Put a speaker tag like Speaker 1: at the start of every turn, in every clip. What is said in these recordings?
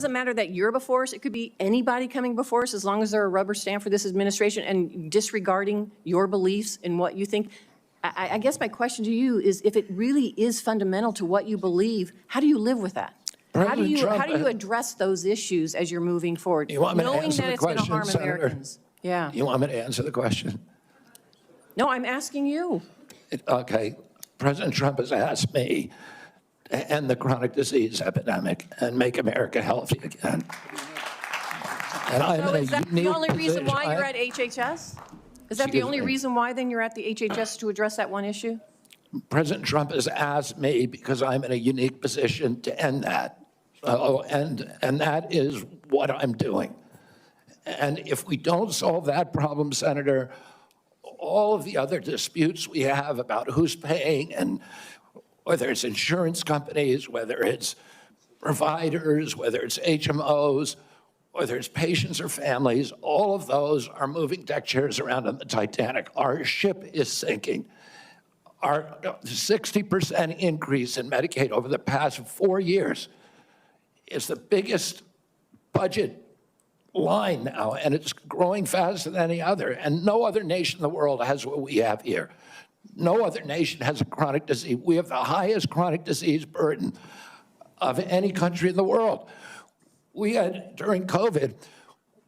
Speaker 1: doesn't matter that you're before us. It could be anybody coming before us as long as they're a rubber stamp for this administration and disregarding your beliefs and what you think. I guess my question to you is, if it really is fundamental to what you believe, how do you live with that? How do you address those issues as you're moving forward,
Speaker 2: You want me to
Speaker 1: knowing
Speaker 2: answer
Speaker 1: that
Speaker 2: the
Speaker 1: it's going to
Speaker 2: question,
Speaker 1: harm
Speaker 2: Senator?
Speaker 1: Americans? Yeah.
Speaker 2: You want me to answer the question?
Speaker 1: No, I'm asking you.
Speaker 2: Okay. President Trump has asked me to end the chronic disease epidemic and make America healthy again. And I'm
Speaker 1: So
Speaker 2: in a
Speaker 1: is that the
Speaker 2: unique
Speaker 1: only reason
Speaker 2: position.
Speaker 1: why you're at HHS? Is that the
Speaker 2: Excuse
Speaker 1: only
Speaker 2: me?
Speaker 1: reason why then you're at the HHS to address that one issue?
Speaker 2: President Trump has asked me because I'm in a unique position to end that. And that is what I'm doing. And if we don't solve that problem, Senator, all of the other disputes we have about who's paying, and whether it's insurance companies, whether it's providers, whether it's HMOs, whether it's patients or families, all of those are moving deck chairs around on the Titanic. Our ship is sinking. Our 60% increase in Medicaid over the past 4 years is the biggest budget line now, and it's growing faster than any other. And no other nation in the world has what we have here. No other nation has a chronic disease. We have the highest chronic disease burden of any country in the world. We had, during COVID,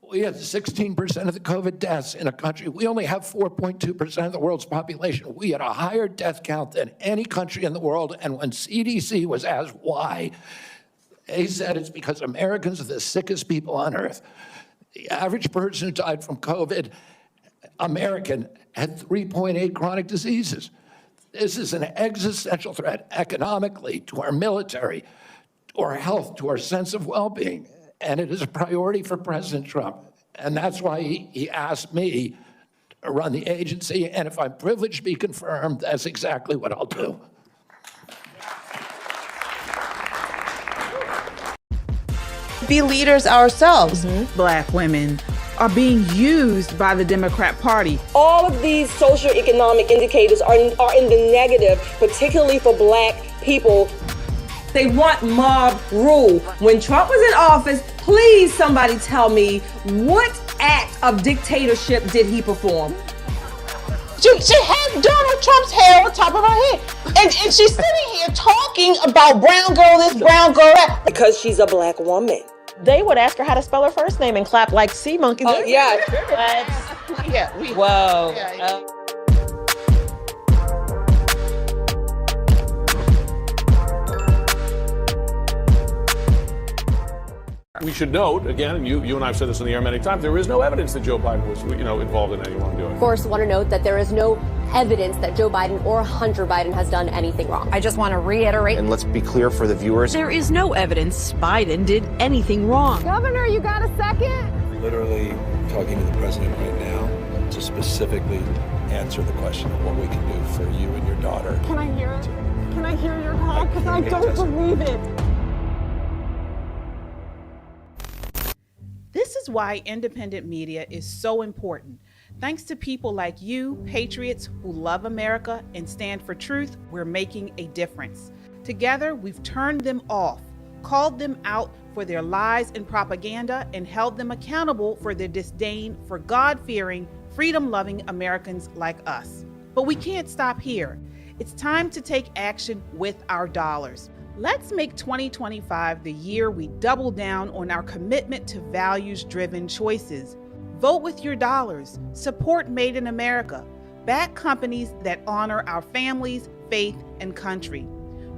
Speaker 2: we had 16% of the COVID deaths in a country. We only have 4.2% of the world's population. We had a higher death count than any country in the world. And when CDC was asked why, they said it's because Americans are the sickest people on earth. The average person who died from COVID, American, had 3.8 chronic diseases. This is an existential threat economically, to our military, to our health, to our sense of well-being. And it is a priority for President Trump. And that's why he asked me to run the agency. And if I'm privileged to be confirmed, that's exactly what I'll do.
Speaker 3: Be leaders ourselves.
Speaker 4: Black women are being used by the Democrat Party.
Speaker 5: All of these socioeconomic indicators are in the negative, particularly for Black people.
Speaker 6: They want mob rule. When Trump was in office, please somebody tell me, what act of dictatorship did he perform?
Speaker 3: She had Donald Trump's hair on top of her head. And she's sitting here talking about brown girl this, brown girl that.
Speaker 5: Because she's a Black woman.
Speaker 3: They would ask her how to spell her first name and clap like sea monkeys.
Speaker 5: Oh, yeah.
Speaker 3: Whoa.
Speaker 7: We should note, again, and you and I have said this on the air many times, there is no evidence that Joe Biden was, involved in any wrongdoing.
Speaker 8: Of course, want to note that there is no evidence that Joe Biden or Hunter Biden has done anything wrong.
Speaker 9: I just want to reiterate.
Speaker 10: And let's be clear for the viewers.
Speaker 9: There is no evidence Biden did anything wrong.
Speaker 11: Governor, you got a second?
Speaker 12: Literally talking to the president right now to specifically answer the question of what we can do for you and your daughter.
Speaker 11: Can I hear it? Can I hear your call? Because I don't believe it.
Speaker 4: This is why independent media is so important. Thanks to people like you, patriots who love America and stand for truth, we're making a difference. Together, we've turned them off, called them out for their lies and propaganda, and held them accountable for their disdain for God-fearing, freedom-loving Americans like us. But we can't stop here. It's time to take action with our dollars. Let's make 2025 the year we double down on our commitment to values-driven choices. Vote with your dollars. Support Made in America. Back companies that honor our families, faith, and country.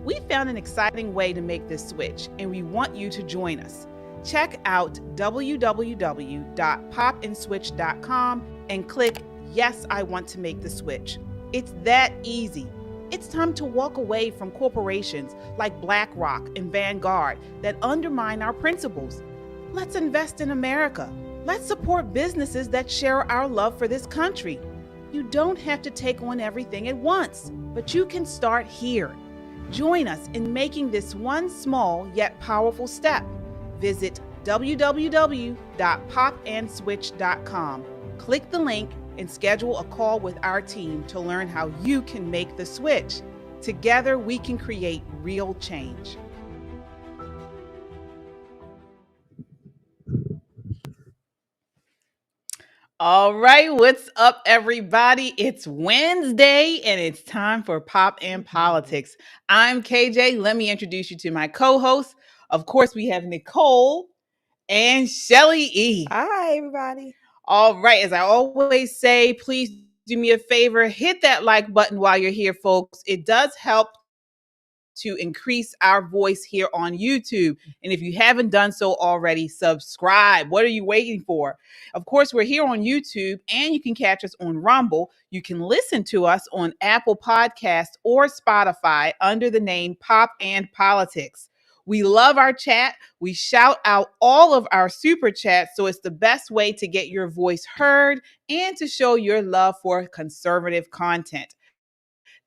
Speaker 4: We found an exciting way to make this switch, and we want you to join us. Check out www.popandswitch.com and click Yes, I Want to Make the Switch. It's that easy. It's time to walk away from corporations like BlackRock and Vanguard that undermine our principles. Let's invest in America. Let's support businesses that share our love for this country. You don't have to take on everything at once, but you can start here. Join us in making this one small yet powerful step. Visit www.popandswitch.com. Click the link and schedule a call with our team to learn how you can make the switch. Together, we can create real change. All right, what's up, everybody? It's Wednesday, and it's time for Pop and Politics. I'm KJ. Let me introduce you to my co-hosts. Of course, we have Nicole and Shelly E.
Speaker 6: Hi, everybody.
Speaker 4: All right, as I always say, please do me a favor, hit that like button while you're here, folks. It does help to increase our voice here on YouTube. And if you haven't done so already, subscribe. What are you waiting for? Of course, we're here on YouTube, and you can catch us on Rumble. You can listen to us on Apple Podcasts or Spotify under the name Pop and Politics. We love our chat. We shout out all of our super chats, so it's the best way to get your voice heard and to show your love for conservative content.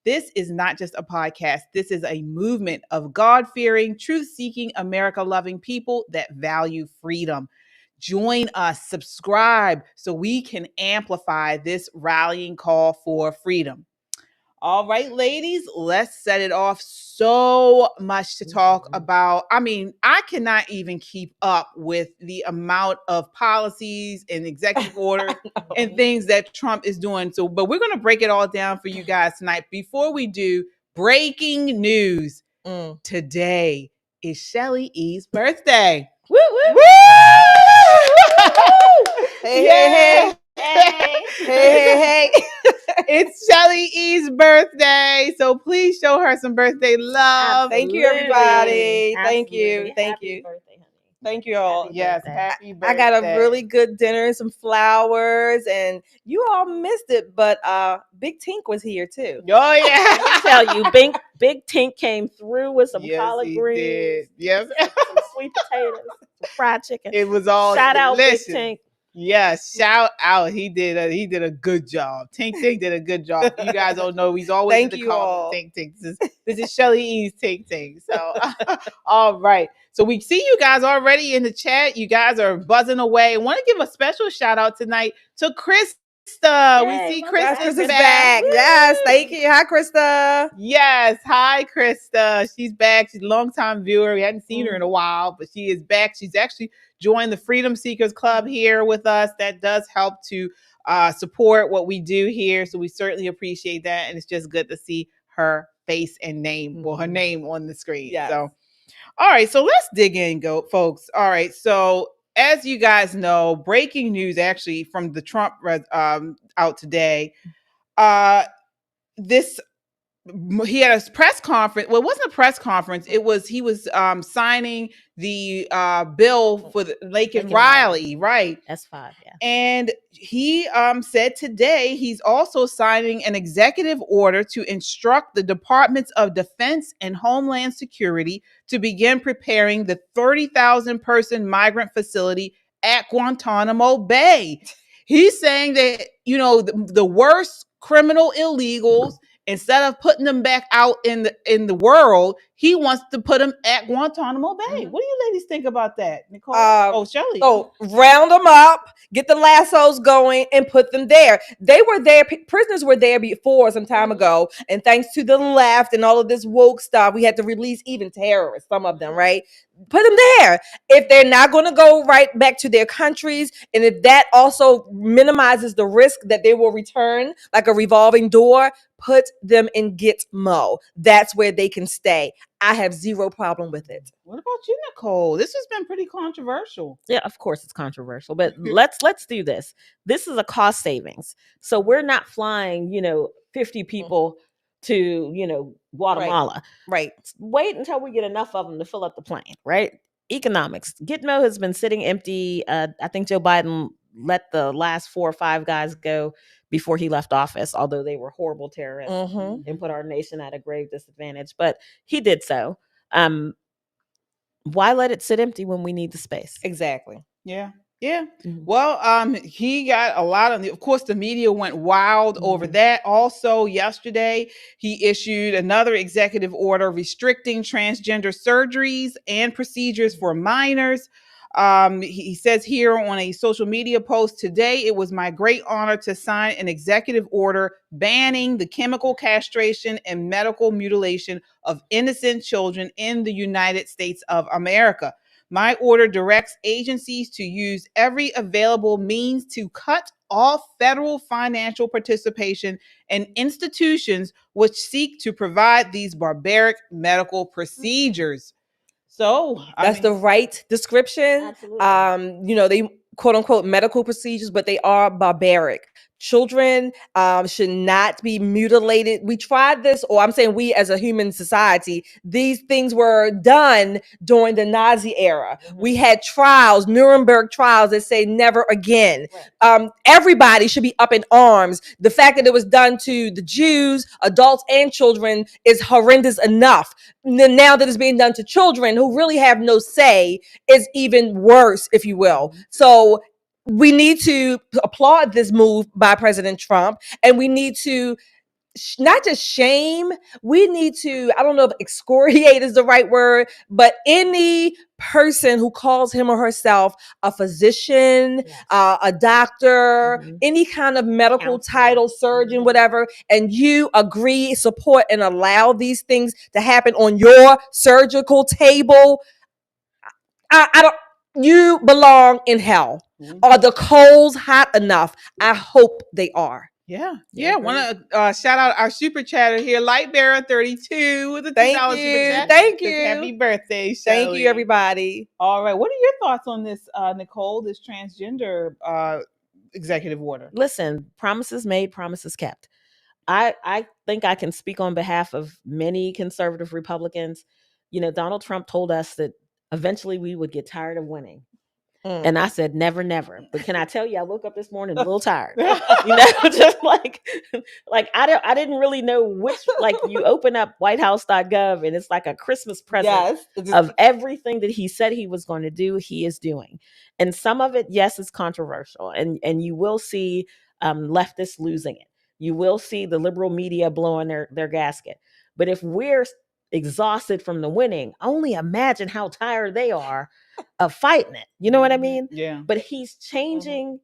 Speaker 4: This is not just a podcast. This is a movement of God-fearing, truth-seeking, America-loving people that value freedom. Join us, subscribe, so we can amplify this rallying call for freedom. All right, ladies, let's set it off. So much to talk about. I mean, I cannot even keep up with the amount of policies and executive orders and things that Trump is doing. So, but we're going to break it all down for you guys tonight. Before we do, breaking news. Today is Shelly E's birthday.
Speaker 6: Woo, woo,
Speaker 4: woo!
Speaker 6: Hey, hey.
Speaker 4: It's Shelly E's birthday, so please show her some birthday love.
Speaker 6: Thank you, everybody. Thank you.
Speaker 11: Absolutely.
Speaker 6: Thank
Speaker 11: Happy
Speaker 6: you.
Speaker 11: birthday, honey.
Speaker 6: Thank you all.
Speaker 11: Happy
Speaker 4: Yes,
Speaker 11: birthday.
Speaker 4: happy birthday.
Speaker 6: I got a really good dinner and some flowers, and you all missed it, but Big Tink was here too.
Speaker 4: Oh yeah.
Speaker 11: I tell you, Big Tink came through with some collard greens,
Speaker 4: did. Yes.
Speaker 11: some sweet potatoes, some fried chicken.
Speaker 4: It was all
Speaker 11: Shout out Big
Speaker 4: delicious.
Speaker 11: Tink.
Speaker 4: Yes, shout out. He did a good job. Tink did a good job. You guys don't know, he's always
Speaker 6: Thank
Speaker 4: in the
Speaker 6: you all.
Speaker 4: comments. Tink. This is Shelly E's Tink. So all right. So we see you guys already in the chat. You guys are buzzing away. I want to give a special shout out tonight to Krista.
Speaker 11: Yay,
Speaker 4: We see
Speaker 11: my
Speaker 4: Krista's
Speaker 6: Krista's
Speaker 4: back.
Speaker 6: back. Yes, thank you. Hi, Krista.
Speaker 4: Yes. Hi, Krista. She's back. She's a longtime viewer. We hadn't seen her in a while, but she is back. She's actually joined the Freedom Seekers Club here with us. That does help to support what we do here. So we certainly appreciate that. And it's just good to see her face and name, well, her name on the screen.
Speaker 6: Yes.
Speaker 4: So, all right. So let's dig in, folks. All right. So as you guys know, breaking news actually from the Trump out today. He had a press conference. Well, it wasn't a press conference. He was signing the bill for the Laken Riley, right?
Speaker 11: S5, yeah.
Speaker 4: And he said today he's also signing an executive order to instruct the Departments of Defense and Homeland Security to begin preparing the 30,000 person migrant facility at Guantanamo Bay. He's saying that, the worst criminal illegals, instead of putting them back out in the world, he wants to put them at Guantanamo Bay. What do you ladies think about that, Nicole? Shelly.
Speaker 6: So round them up, get the lassos going, and put them there. They were there. Prisoners were there before some time ago, and thanks to the left and all of this woke stuff, we had to release even terrorists, some of them, right? Put them there. If they're not going to go right back to their countries, and if that also minimizes the risk that they will return, like a revolving door, put them in Gitmo. That's where they can stay. I have zero problem with it.
Speaker 4: What about you, Nicole? This has been pretty controversial.
Speaker 11: Yeah, of course it's controversial, but let's do this. This is a cost savings. So we're not flying, 50 people to, Guatemala.
Speaker 6: Right.
Speaker 11: Wait until we get enough of them to fill up the plane, right? Economics. Gitmo has been sitting empty. I think Joe Biden let the last 4 or 5 guys go before he left office, although they were horrible terrorists and put our nation at a grave disadvantage. But he did so. Why let it sit empty when we need the space?
Speaker 6: Exactly.
Speaker 4: Yeah. Yeah. Well, he got a lot of course, the media went wild over that. Also, yesterday, he issued another executive order restricting transgender surgeries and procedures for minors. He says here on a social media post today, it was my great honor to sign an executive order banning the chemical castration and medical mutilation of innocent children in the United States of America. My order directs agencies to use every available means to cut all federal financial participation in institutions which seek to provide these barbaric medical procedures. So
Speaker 6: That's the right description. They quote unquote medical procedures, but they are barbaric. Children should not be mutilated. We tried this, or I'm saying we as a human society, these things were done during the Nazi era. We had trials, Nuremberg trials that say never again. Everybody should be up in arms. The fact that it was done to the Jews, adults and children is horrendous enough. Now that it's being done to children who really have no say is even worse, if you will. So we need to applaud this move by President Trump, and we need to not just shame, we need to, I don't know if excoriate is the right word, but any person who calls him or herself a physician, a doctor, any kind of medical title, surgeon, whatever, and you agree, support, and allow these things to happen on your surgical table, I don't, you belong in hell. Are the coals hot enough? I hope they are.
Speaker 4: Yeah. Want to shout out our super chatter here, Lightbearer 32 with a $2 super chat.
Speaker 6: Thank you.
Speaker 4: Happy birthday, Shelley.
Speaker 6: Thank you, everybody.
Speaker 4: All right. What are your thoughts on this, Nicole, this transgender executive order?
Speaker 11: Listen, promises made, promises kept. I think I can speak on behalf of many conservative Republicans. Donald Trump told us that eventually we would get tired of winning. And I said, never, never. But can I tell you, I woke up this morning a little tired. Just like I didn't really know which, you open up whitehouse.gov and it's like a Christmas present of everything that he said he was going to do, he is doing. And some of it, yes, is controversial. And you will see leftists losing it. You will see the liberal media blowing their gasket. But if we're exhausted from the winning, only imagine how tired they are of fighting it. You know what I mean?
Speaker 4: Yeah.
Speaker 11: But he's changing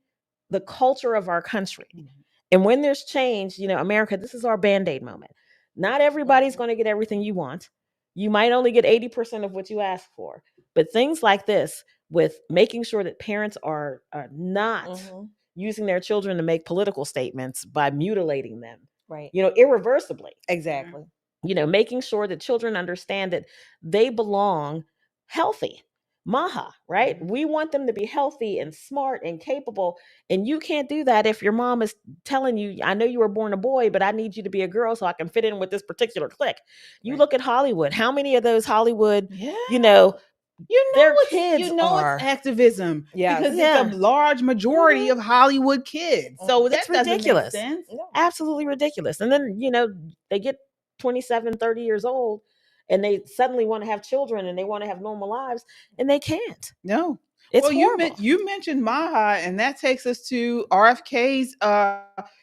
Speaker 11: the culture of our country. And when there's change, America, this is our Band-Aid moment. Not everybody's going to get everything you want. You might only get 80% of what you ask for. But things like this, with making sure that parents are not using their children to make political statements by mutilating them,
Speaker 6: right?
Speaker 11: Irreversibly.
Speaker 6: Exactly.
Speaker 11: Making sure that children understand that they belong healthy. Maha, right? We want them to be healthy and smart and capable. And you can't do that if your mom is telling you, I know you were born a boy, but I need you to be a girl so I can fit in with this particular clique. You look at Hollywood. How many of those Hollywood, their kids are
Speaker 4: it's activism.
Speaker 6: Yeah.
Speaker 4: Because it's a large majority of Hollywood kids. So that's
Speaker 11: ridiculous.
Speaker 4: Sense.
Speaker 11: Absolutely ridiculous. And then, they get 27, 30 years old and they suddenly want to have children and they want to have normal lives and they can't.
Speaker 4: No.
Speaker 11: It's horrible.
Speaker 4: You mentioned Maha, and that takes us to RFK's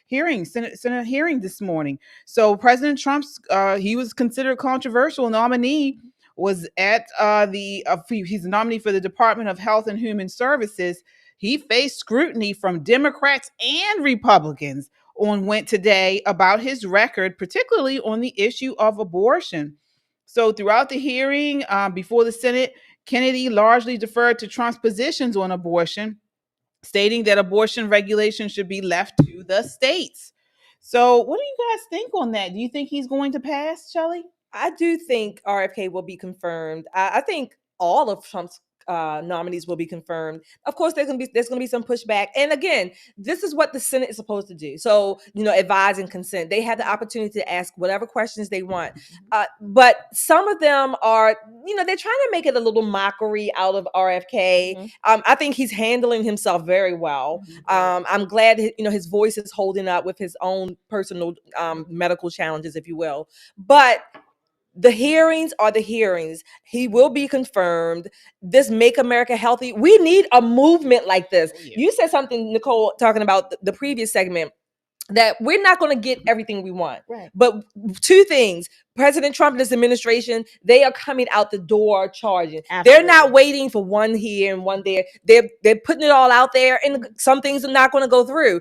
Speaker 4: hearing, Senate hearing this morning. So President Trump's, he was considered controversial nominee, was at he's a nominee for the Department of Health and Human Services. He faced scrutiny from Democrats and Republicans went today about his record, particularly on the issue of abortion. So throughout the hearing before the Senate, Kennedy largely deferred to Trump's positions on abortion, stating that abortion regulation should be left to the states. So what do you guys think on that? Do you think he's going to pass, Shelley?
Speaker 6: I do think RFK will be confirmed. I think all of Trump's nominees will be confirmed. Of course, there's going to be some pushback. And again, this is what the Senate is supposed to do. So, advise and consent. They have the opportunity to ask whatever questions they want. But some of them are, they're trying to make it a little mockery out of RFK. I think he's handling himself very well. I'm glad, his voice is holding up with his own personal medical challenges, if you will. But the hearings are the hearings. He will be confirmed. This Make America Healthy. We need a movement like this. You said something, Nicole, talking about the previous segment, that we're not going to get everything we want.
Speaker 11: Right.
Speaker 6: But two things. President Trump and his administration, they are coming out the door charging.
Speaker 11: Absolutely.
Speaker 6: They're not waiting for one here and one there. They're putting it all out there, and some things are not going to go through.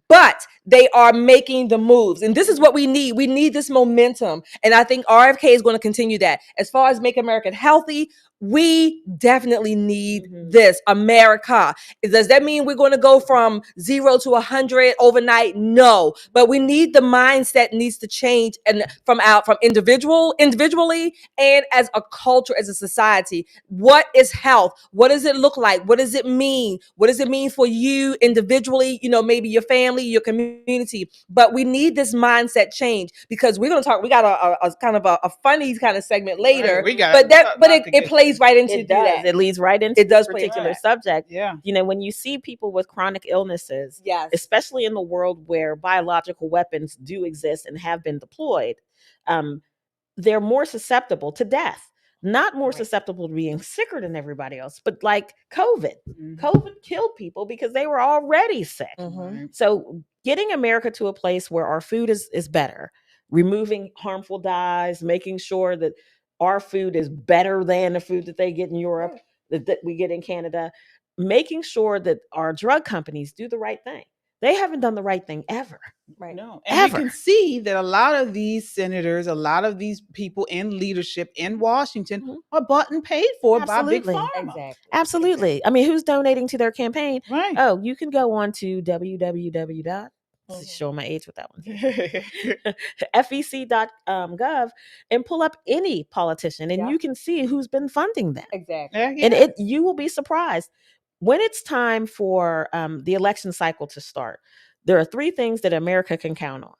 Speaker 6: But they are making the moves. And this is what we need. We need this momentum. And I think RFK is going to continue that. As far as Make America Healthy, we definitely need this. America. Does that mean we're going to go from 0 to 100 overnight? No, but we need the mindset needs to change, and from individually and as a culture, as a society. What is health? What does it look like? What does it mean? What does it mean for you individually? Maybe your family, your community. But we need this mindset change, because we're going to talk. We got a kind of a funny kind of segment later.
Speaker 4: Right,
Speaker 6: It plays right into that.
Speaker 11: It leads right into
Speaker 6: It does
Speaker 11: this
Speaker 6: play into
Speaker 11: particular
Speaker 6: that.
Speaker 11: subject.
Speaker 4: Yeah.
Speaker 11: When you see people with chronic illnesses,
Speaker 6: Yes.
Speaker 11: especially in the world where biological weapons do exist and have been deployed, they're more susceptible to death. Not more susceptible to being sicker than everybody else, but like COVID. COVID killed people because they were already sick. So getting America to a place where our food is better, removing harmful dyes, making sure that our food is better than the food that they get in Europe, that we get in Canada, making sure that our drug companies do the right thing. They haven't done the right thing ever.
Speaker 6: Right.
Speaker 4: No. And you can see that a lot of these senators, a lot of these people in leadership in Washington are bought and paid for by Big Pharma.
Speaker 6: Exactly.
Speaker 11: Absolutely. I mean, who's donating to their campaign?
Speaker 4: Right.
Speaker 11: Oh, you can go on to www. Show my age with that one. fec.gov and pull up any politician, and you can see who's been funding them.
Speaker 6: Exactly.
Speaker 11: And you will be surprised when it's time for the election cycle to start. There are 3 things that America can count on.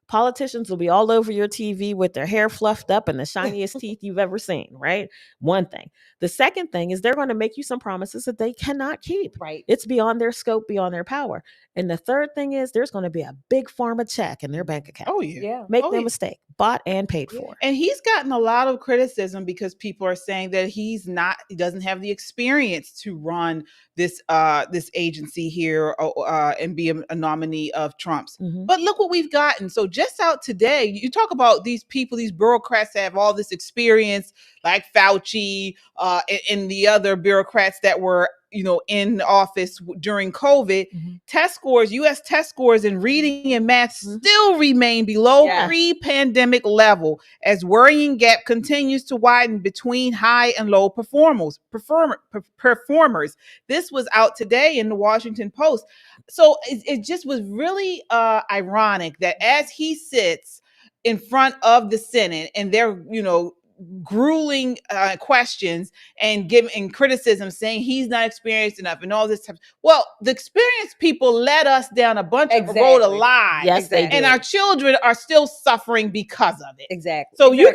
Speaker 11: Politicians will be all over your TV with their hair fluffed up and the shiniest teeth you've ever seen, right? One thing. The second thing is they're going to make you some promises that they cannot keep.
Speaker 6: Right.
Speaker 11: It's beyond their scope, beyond their power. And the third thing is there's going to be a big pharma check in their bank account.
Speaker 4: Oh, yeah.
Speaker 11: Make no mistake. Bought and paid for.
Speaker 4: And he's gotten a lot of criticism because people are saying that he doesn't have the experience to run this agency here and be a nominee of Trump's. But look what we've gotten. So just out today, you talk about these people, these bureaucrats that have all this experience, like Fauci and the other bureaucrats that were in office during COVID. U.S. test scores in reading and math still remain below pre-pandemic level as worrying gap continues to widen between high and low performers. This was out today in the Washington Post. So it just was really ironic that as he sits in front of the Senate and they're, grueling questions and giving criticism, saying he's not experienced enough and all this stuff. Well, the experienced people led us down a bunch of a road of lies.
Speaker 11: Yes, they did.
Speaker 4: And our children are still suffering because of it.
Speaker 6: Exactly.
Speaker 4: So you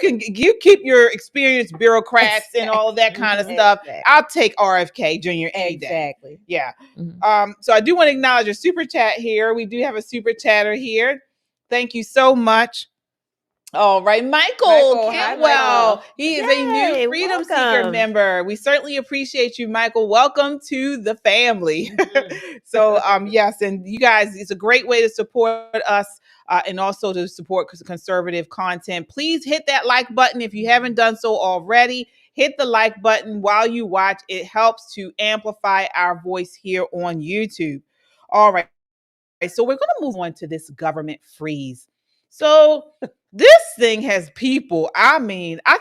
Speaker 4: keep your experienced bureaucrats and all of that kind of stuff. I'll take RFK Jr. any day.
Speaker 6: Exactly.
Speaker 4: Yeah. So I do want to acknowledge a super chat here. We do have a super chatter here. Thank you so much. All right, Michael Cantwell. He is a new Freedom Seeker member. We certainly appreciate you, Michael. Welcome to the family. So, yes, and you guys, it's a great way to support us and also to support conservative content. Please hit that like button if you haven't done so already. Hit the like button while you watch. It helps to amplify our voice here on YouTube. All right, so we're going to move on to this government freeze. So this thing has people, I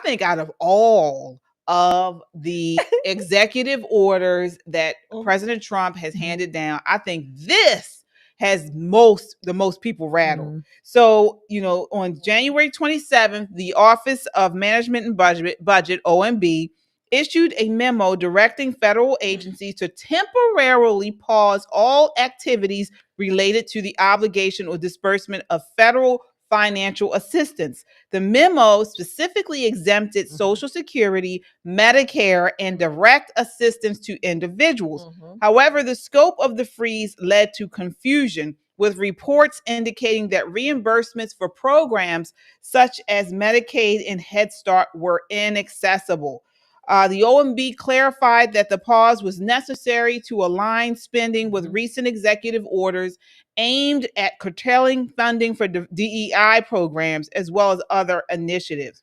Speaker 4: think out of all of the executive orders that President Trump has handed down, I think this has the most people rattled. So, on January 27th, the Office of Management and Budget, OMB, issued a memo directing federal agencies to temporarily pause all activities related to the obligation or disbursement of federal financial assistance. The memo specifically exempted Social Security, Medicare, and direct assistance to individuals. However, the scope of the freeze led to confusion, with reports indicating that reimbursements for programs such as Medicaid and Head Start were inaccessible. The OMB clarified that the pause was necessary to align spending with recent executive orders aimed at curtailing funding for DEI programs as well as other initiatives.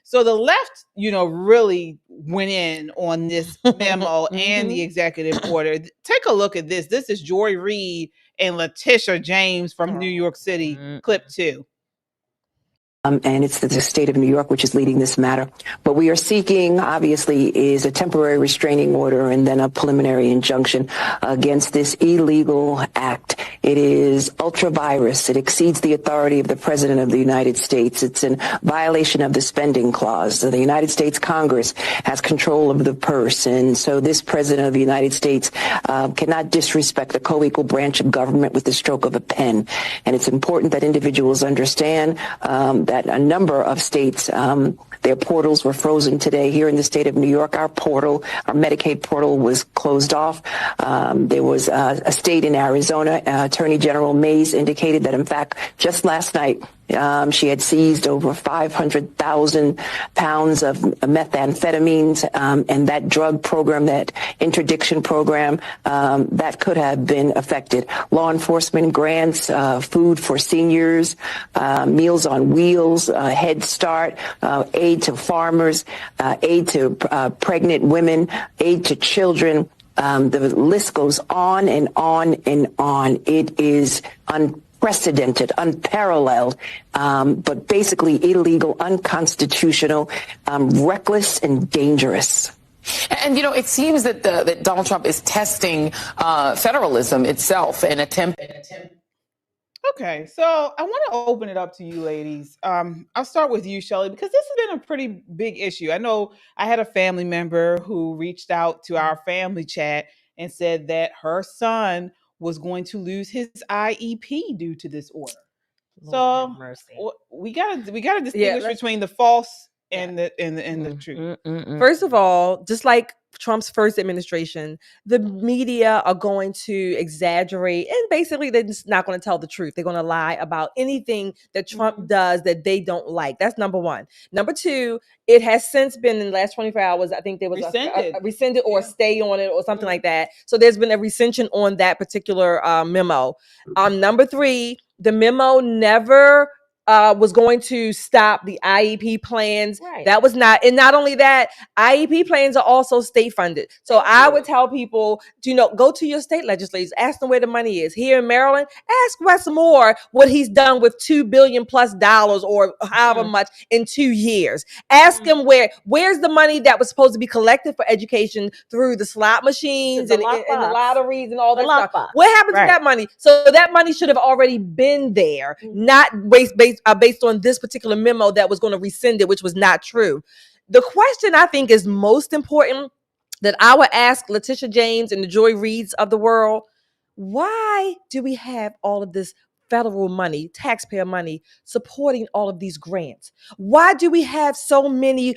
Speaker 4: So the left, really went in on this memo and the executive order. Take a look at this. This is Joy Reid and Leticia James from New York City, clip 2.
Speaker 10: And it's the state of New York which is leading this matter. What we are seeking, obviously, is a temporary restraining order and then a preliminary injunction against this illegal act. It is ultra-virus. It exceeds the authority of the President of the United States. It's in violation of the spending clause. So the United States Congress has control of the purse. And so this President of the United States cannot disrespect the co-equal branch of government with the stroke of a pen. And it's important that individuals understand that a number of states, their portals were frozen today. Here in the state of New York, our Medicaid portal was closed off. There was a state in Arizona, Attorney General Mays indicated that, in fact, just last night, she had seized over 500,000 pounds of methamphetamines, and that drug program, that interdiction program, that could have been affected. Law enforcement grants, food for seniors, Meals on Wheels, Head Start, aid to farmers, aid to pregnant women, aid to children. The list goes on and on and on. It is unprecedented, unparalleled, but basically illegal, unconstitutional, reckless, and dangerous.
Speaker 3: And, it seems that that Donald Trump is testing federalism itself and attempt.
Speaker 4: Okay, so I want to open it up to you ladies. I'll start with you, Shelley, because this has been a pretty big issue. I know I had a family member who reached out to our family chat and said that her son was going to lose his IEP due to this order.
Speaker 11: Lord have mercy.
Speaker 4: So we gotta distinguish between the false and the truth.
Speaker 6: First of all, just like Trump's first administration, the media are going to exaggerate, and basically they're just not going to tell the truth. They're going to lie about anything that Trump does that they don't like. That's number one. Number two, it has since been in the last 24 hours, I think there was a rescinded or stay on it or something like that. So there's been a rescission on that particular memo. Number three, the memo never was going to stop the IEP plans. Right. That was not, and not only that, IEP plans are also state funded. So I would tell people, go to your state legislators, ask them where the money is. Here in Maryland, ask Wes Moore what he's done with $2 billion plus or however much in 2 years. Ask him where's the money that was supposed to be collected for education through the slot machines and the lotteries and all that stuff. What happened to that money? So that money should have already been there, not based on this particular memo that was going to rescind it, which was not true. The question I think is most important that I would ask Leticia James and the Joy Reids of the world, why do we have all of this federal money, taxpayer money, supporting all of these grants? Why do we have so many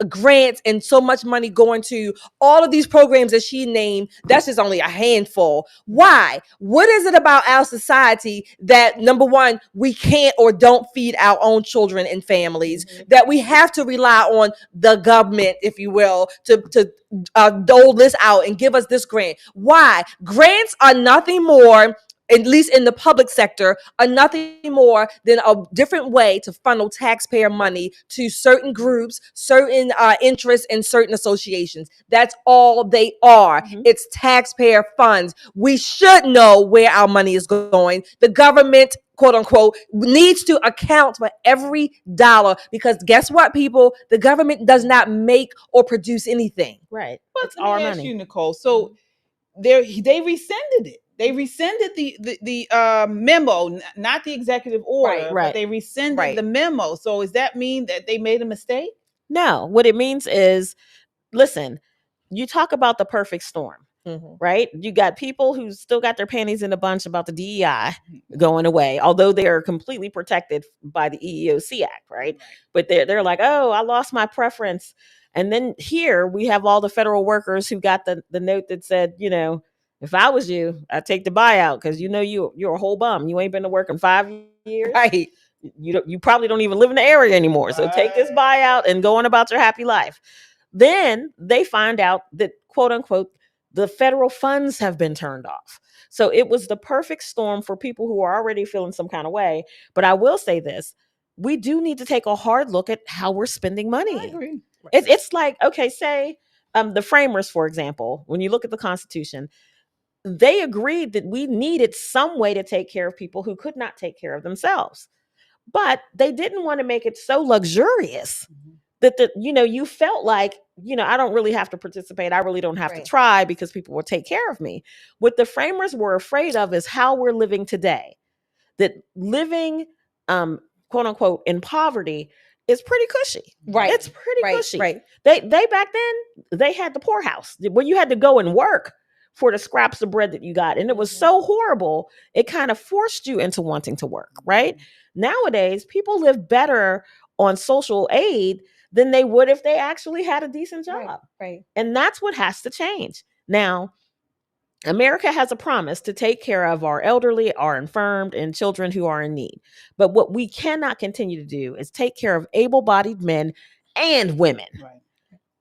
Speaker 6: grants and so much money going to all of these programs that she named? That's just only a handful. Why? What is it about our society that, number one, we can't or don't feed our own children and families, that we have to rely on the government, if you will, to dole this out and give us this grant? Why? Grants are nothing more, at least in the public sector, are nothing more than a different way to funnel taxpayer money to certain groups, certain interests, and certain associations. That's all they are. It's taxpayer funds. We should know where our money is going. The government, quote unquote, needs to account for every dollar, because guess what, people? The government does not make or produce anything.
Speaker 11: Right.
Speaker 4: But
Speaker 11: It's our
Speaker 4: let me ask
Speaker 11: money.
Speaker 4: you, Nicole. So they rescinded it. They rescinded the memo, not the executive order, but they rescinded the memo. So does that mean that they made a mistake?
Speaker 11: No, what it means is, listen, you talk about the perfect storm, right? You got people who still got their panties in a bunch about the DEI going away, although they are completely protected by the EEOC Act, right? But they're like, oh, I lost my preference. And then here we have all the federal workers who got the note that said, if I was you, I'd take the buyout, because you're a whole bum. You ain't been to work in 5 years.
Speaker 6: Right.
Speaker 11: You probably don't even live in the area anymore. So take this buyout and go on about your happy life. Then they find out that, quote unquote, the federal funds have been turned off. So it was the perfect storm for people who are already feeling some kind of way. But I will say this, we do need to take a hard look at how we're spending money.
Speaker 4: I agree.
Speaker 11: It's like, okay, say the framers, for example, when you look at the Constitution, they agreed that we needed some way to take care of people who could not take care of themselves. but they didn't want to make it so luxurious that you felt like, I don't really have to participate. I really don't have to try because people will take care of me. What the framers were afraid of is how we're living today, that living, quote unquote, in poverty is pretty cushy.
Speaker 6: Right.
Speaker 11: It's pretty cushy.
Speaker 6: Right.
Speaker 11: They back then, they had the poorhouse where you had to go and work for the scraps of bread that you got. And it was so horrible, it kind of forced you into wanting to work, right? Nowadays, people live better on social aid than they would if they actually had a decent job.
Speaker 6: Right.
Speaker 11: And that's what has to change. Now, America has a promise to take care of our elderly, our infirmed, and children who are in need. But what we cannot continue to do is take care of able-bodied men and women. Right.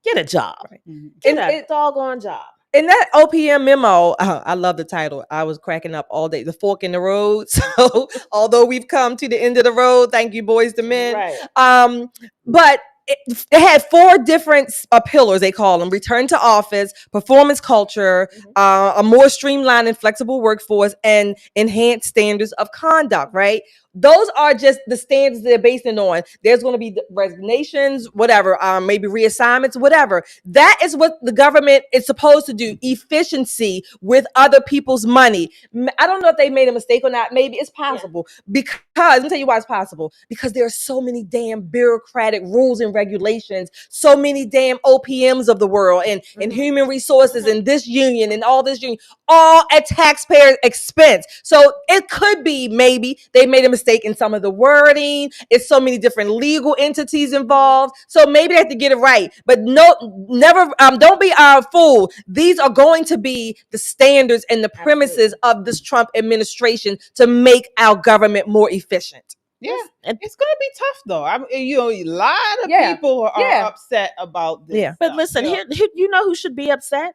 Speaker 11: Get a job. Right. Get a doggone job.
Speaker 6: In that OPM memo, I love the title. I was cracking up all day. The fork in the road. So although we've come to the end of the road, thank you, boys to men.
Speaker 11: Right.
Speaker 6: But it had 4 different pillars, they call them: return to office, performance culture, a more streamlined and flexible workforce, and enhanced standards of conduct, right? Those are just the standards they're basing on. There's going to be resignations, whatever, maybe reassignments, whatever. That is what the government is supposed to do. Efficiency with other people's money. I don't know if they made a mistake or not. Maybe it's possible. Because, let me tell you why it's possible. Because there are so many damn bureaucratic rules and regulations, so many damn OPMs of the world, and human resources, and this union, and all this union, all at taxpayer expense. So it could be maybe they made a mistake in some of the wording. It's so many different legal entities involved. So maybe they have to get it right. But never, don't be our fool. These are going to be the standards and the premises of this Trump administration to make our government more efficient.
Speaker 4: Yeah, it's going to be tough though. I mean, a lot of people are upset about this.
Speaker 6: Yeah,
Speaker 11: but listen, here, you know who should be upset?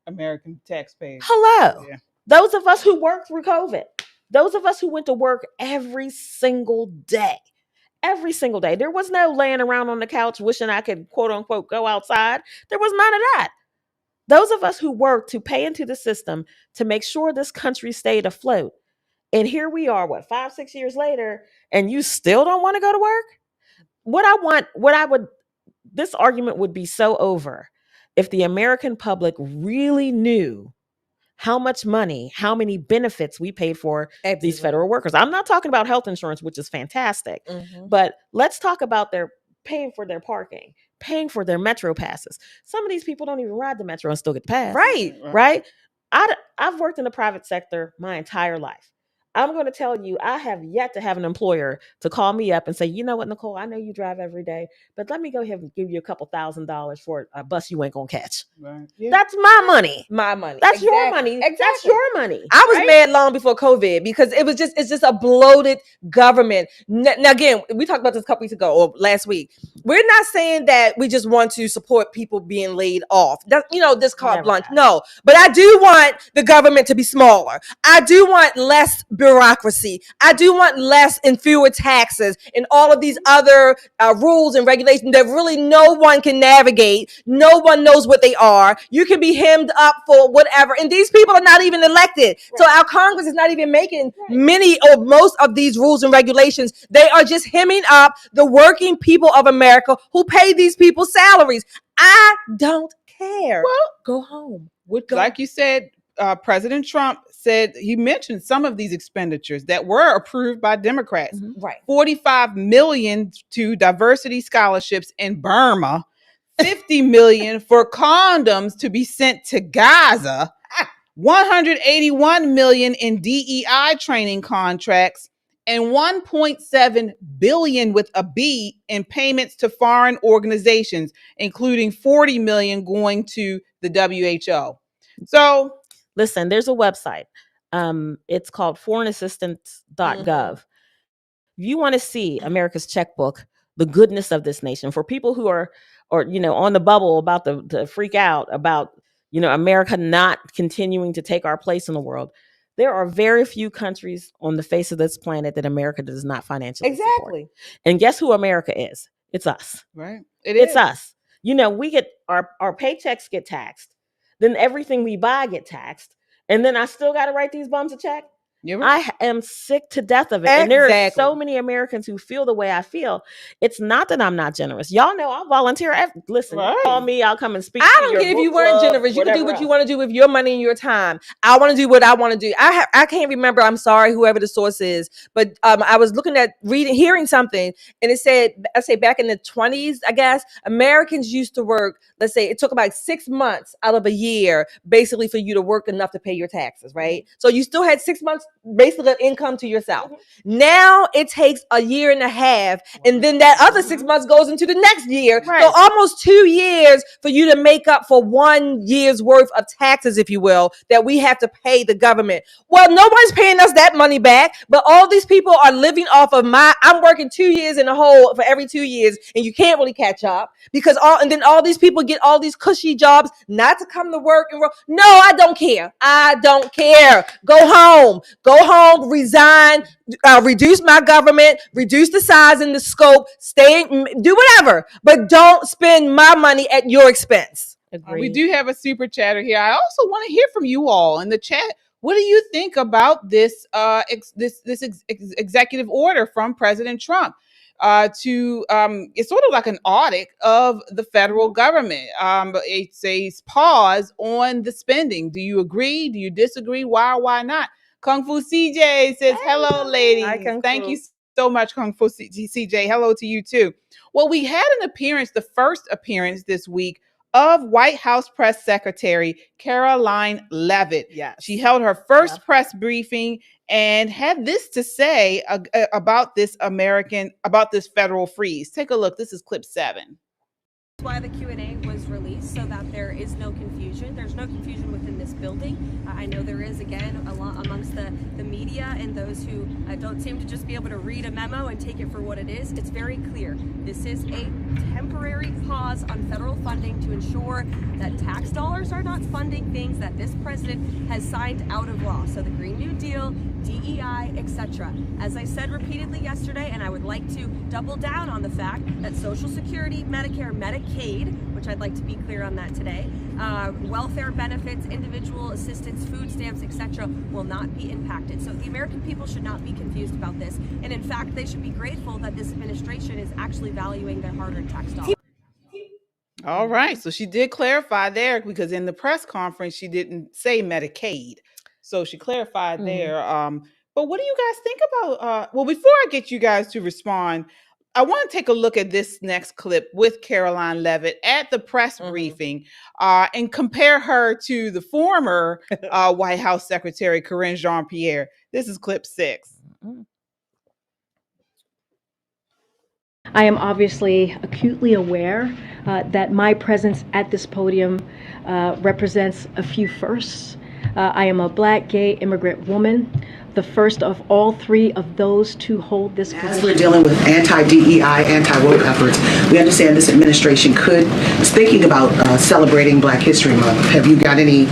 Speaker 4: American taxpayers.
Speaker 11: Hello, those of us who worked through COVID. Those of us who went to work every single day. There was no laying around on the couch wishing I could, quote unquote, go outside. There was none of that. Those of us who worked to pay into the system to make sure this country stayed afloat. And here we are, 5-6 years later, and you still don't want to go to work? This argument would be so over if the American public really knew how much money, how many benefits we paid for these federal workers. I'm not talking about health insurance, which is fantastic, but let's talk about their paying for their parking, paying for their metro passes. Some of these people don't even ride the metro and still get the pass. Right? I've worked in the private sector my entire life. I'm going to tell you, I have yet to have an employer to call me up and say, you know what, Nicole, I know you drive every day, but let me go ahead and give you a couple $1,000s for a bus you ain't going to catch.
Speaker 4: Right. Yeah.
Speaker 11: That's my money.
Speaker 6: My money.
Speaker 11: That's your money.
Speaker 6: Exactly.
Speaker 11: That's your money.
Speaker 6: I was mad long before COVID because it's just a bloated government. Now, again, we talked about this a couple weeks ago or last week. We're not saying that we just want to support people being laid off. This carte blanche. No, but I do want the government to be smaller. I do want less bureaucracy. I do want less and fewer taxes and all of these other rules and regulations that really no one can navigate. No one knows what they are. You can be hemmed up for whatever. And these people are not even elected. So our Congress is not even making many or most of these rules and regulations. They are just hemming up the working people of America who pay these people salaries. I don't care.
Speaker 4: Well,
Speaker 6: go home.
Speaker 4: Like you said, President Trump said he mentioned some of these expenditures that were approved by Democrats.
Speaker 6: Right.
Speaker 4: $45 million to diversity scholarships in Burma, $50 million for condoms to be sent to Gaza, $181 million in DEI training contracts, and $1.7 billion with a B in payments to foreign organizations, including $40 million going to the WHO. So
Speaker 11: listen, there's a website. It's called foreignassistance.gov. If you want to see America's checkbook, the goodness of this nation, for people who are on the bubble about the freak out about, America not continuing to take our place in the world, there are very few countries on the face of this planet that America does not financially support. And guess who America is? It's us.
Speaker 4: Right.
Speaker 11: It's us. We get our paychecks get taxed. Then everything we buy get taxed. And then I still got to write these bums a check.
Speaker 4: You're right.
Speaker 11: I am sick to death of it. And there are
Speaker 6: Exactly.
Speaker 11: so many Americans who feel the way I feel. It's not that I'm not generous. Y'all know I'll volunteer. Listen,
Speaker 4: Right.
Speaker 11: call me. I'll come and speak
Speaker 6: I
Speaker 11: to
Speaker 6: don't
Speaker 11: your
Speaker 6: care if you
Speaker 11: book
Speaker 6: weren't
Speaker 11: club,
Speaker 6: generous. You can do
Speaker 11: whatever
Speaker 6: what you
Speaker 11: else.
Speaker 6: want to do with your money and your time. I want to do what I want to do. I can't remember. I'm sorry, whoever the source is, but I was looking at hearing something, and it said, I say back in the 20s, I guess Americans used to work. Let's say it took about 6 months out of a year, basically, for you to work enough to pay your taxes, right? So you still had 6 months basically of income to yourself. Now it takes a year and a half, and then that other 6 months goes into the next year.
Speaker 11: Right.
Speaker 6: So almost 2 years for you to make up for 1 year's worth of taxes, if you will, that we have to pay the government. Well, nobody's paying us that money back, but all these people are living off of I'm working 2 years in a hole for every 2 years, and you can't really catch up because all these people get all these cushy jobs not to come to work and no, I don't care. I don't care. Go home, resign, reduce my government, reduce the size and the scope, do whatever, but don't spend my money at your expense.
Speaker 4: We do have a super chatter here. I also want to hear from you all in the chat. What do you think about this executive order from President Trump it's sort of like an audit of the federal government? It says pause on the spending. Do you agree? Do you disagree? Why or why not? Kung Fu CJ says, hello, ladies. Thank you so much, Kung Fu CJ. Hello to you too. Well, we had the first appearance this week of White House Press Secretary Karoline Leavitt.
Speaker 6: Yes.
Speaker 4: She held her first press briefing and had this to say about this federal freeze. Take a look. This is clip 7.
Speaker 13: That's why the Q&A was released, so that there is no confusion. There's no confusion within this building. I know there is, again, a lot amongst the media and those who don't seem to just be able to read a memo and take it for what it is. It's very clear. This is a temporary pause on federal funding to ensure that tax dollars are not funding things that this president has signed out of law. So the Green New Deal, DEI, etc. As I said repeatedly yesterday, and I would like to double down on the fact that Social Security, Medicare, Medicaid, which I'd like to be clear on that today, welfare benefits, individual assistance, food stamps, etc. will not be impacted. So the American people should not be confused about this. And in fact, they should be grateful that this administration is actually valuing their hard-earned tax dollars.
Speaker 4: All right. So she did clarify there, because in the press conference, she didn't say Medicaid. So she clarified there. But what do you guys think about, well, before I get you guys to respond, I want to take a look at this next clip with Karoline Leavitt at the press briefing and compare her to the former White House Secretary, Karine Jean-Pierre. This is clip 6.
Speaker 14: I am obviously acutely aware that my presence at this podium represents a few firsts. I am a Black, gay, immigrant woman, the first of all 3 of those to hold this position.
Speaker 15: As we're dealing with anti-DEI, anti-woke efforts, we understand this administration is thinking about celebrating Black History Month. Have you got any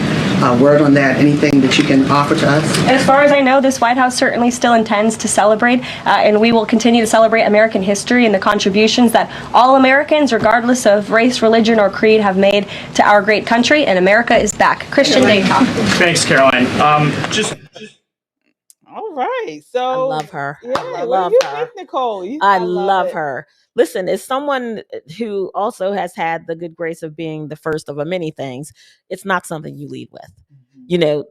Speaker 15: word on that? Anything that you can offer to us?
Speaker 13: As far as I know, this White House certainly still intends to celebrate, and we will continue to celebrate American history and the contributions that all Americans, regardless of race, religion, or creed, have made to our great country, and America is back. Christian Day Talk.
Speaker 16: Thanks, Caroline.
Speaker 4: All right. So
Speaker 11: I love her.
Speaker 4: Yeah,
Speaker 11: I
Speaker 4: what
Speaker 11: love
Speaker 4: do you
Speaker 11: her.
Speaker 4: think, Nicole?
Speaker 11: I love her. Listen, as someone who also has had the good grace of being the first of many things, it's not something you lead with. You know,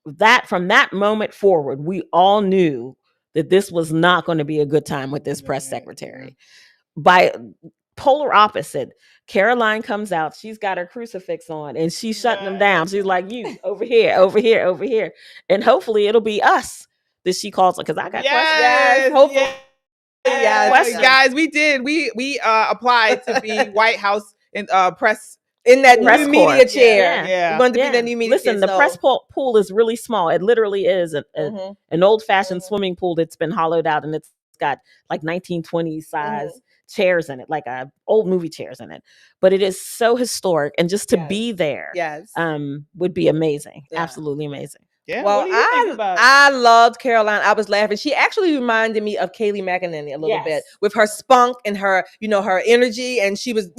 Speaker 11: that from that moment forward, we all knew that this was not going to be a good time with this press secretary. By polar opposite, Karoline comes out, she's got her crucifix on and she's shutting them down. She's like, you over here, over here, over here. And hopefully it'll be us that she calls, because I got questions. Hopefully.
Speaker 4: Yes, guys, we applied to be White House and press
Speaker 6: in that
Speaker 11: press
Speaker 6: new media chair.
Speaker 4: Yeah.
Speaker 6: We're going to be that new media
Speaker 11: Listen,
Speaker 6: chair.
Speaker 11: the press pool is really small. It literally is an old-fashioned swimming pool that's been hollowed out, and it's got like 1920s size chairs in it, like old movie chairs in it. But it is so historic, and just to be there would be amazing. Absolutely amazing.
Speaker 4: Yeah.
Speaker 6: Well,
Speaker 4: what do you think about it?
Speaker 6: I loved Karoline. I was laughing. She actually reminded me of Kaylee McEnany a little bit with her spunk and her, her energy, and she was,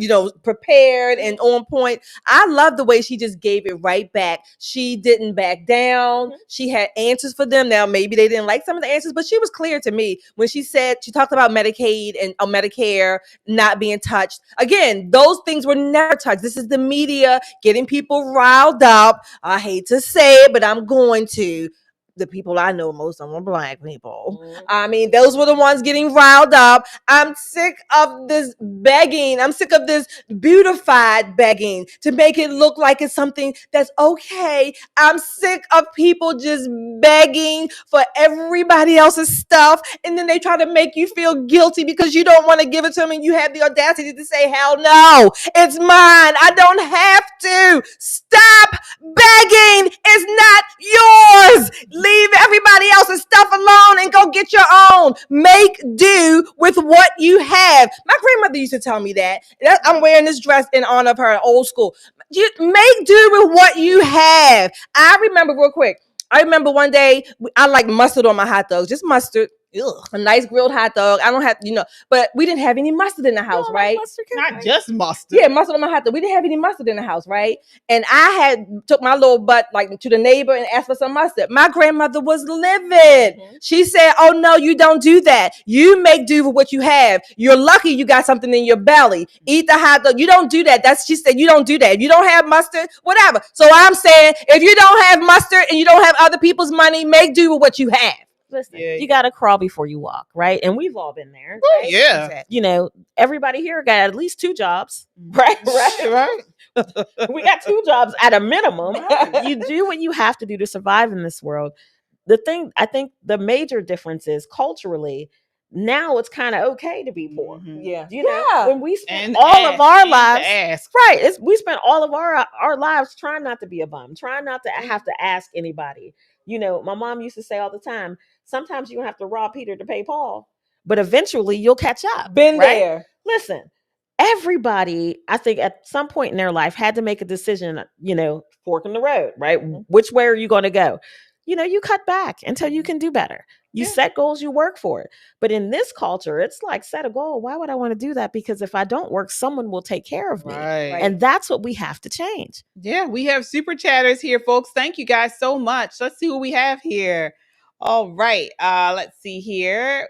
Speaker 6: prepared and on point. I love the way she just gave it right back. She didn't back down. She had answers for them. Now, maybe they didn't like some of the answers, but she was clear to me when she talked about Medicaid and Medicare not being touched. Again, those things were never touched. This is the media getting people riled up. I hate to say it, but I'm going to. The people I know most of them are Black people. I mean, those were the ones getting riled up. I'm sick of this begging. I'm sick of this beautified begging to make it look like it's something that's okay. I'm sick of people just begging for everybody else's stuff, and then they try to make you feel guilty because you don't want to give it to them, and you have the audacity to say, hell no, it's mine. I don't have to. Stop begging. It's not yours. Leave everybody else's stuff alone and go get your own. Make do with what you have. My grandmother used to tell me that. I'm wearing this dress in honor of her, old school. You make do with what you have. I remember real quick. I remember one day I like mustard on my hot dogs, just mustard. Ugh, a nice grilled hot dog. I don't have, but we didn't have any mustard in the house, right?
Speaker 4: Not just mustard.
Speaker 6: Yeah, mustard on my hot dog. We didn't have any mustard in the house, right? And I took my little butt to the neighbor and asked for some mustard. My grandmother was livid. She said, "Oh no, you don't do that. You make do with what you have. You're lucky you got something in your belly. Eat the hot dog. You don't do that." She said, "You don't do that. If you don't have mustard, whatever." So I'm saying, if you don't have mustard and you don't have other people's money, make do with what you have.
Speaker 11: Listen, you got to crawl before you walk, right? And we've all been there. Right?
Speaker 4: Yeah.
Speaker 11: Everybody here got at least 2 jobs, right? We got 2 jobs at a minimum. You do what you have to do to survive in this world. I think the major difference is culturally, now it's kind of okay to be poor.
Speaker 6: Yeah.
Speaker 11: When we spend all of our lives, we spent all of our lives trying not to be a bum, trying not to have to ask anybody. My mom used to say all the time, sometimes you have to rob Peter to pay Paul, but eventually you'll catch up.
Speaker 6: Been there.
Speaker 11: Listen, everybody, I think at some point in their life had to make a decision, fork in the road, right? Which way are you going to go? You cut back until you can do better. You set goals, you work for it. But in this culture, it's like, set a goal. Why would I want to do that? Because if I don't work, someone will take care of me.
Speaker 4: Right.
Speaker 11: And that's what we have to change.
Speaker 4: Yeah, we have super chatters here, folks. Thank you guys so much. Let's see who we have here. All right. Let's see here.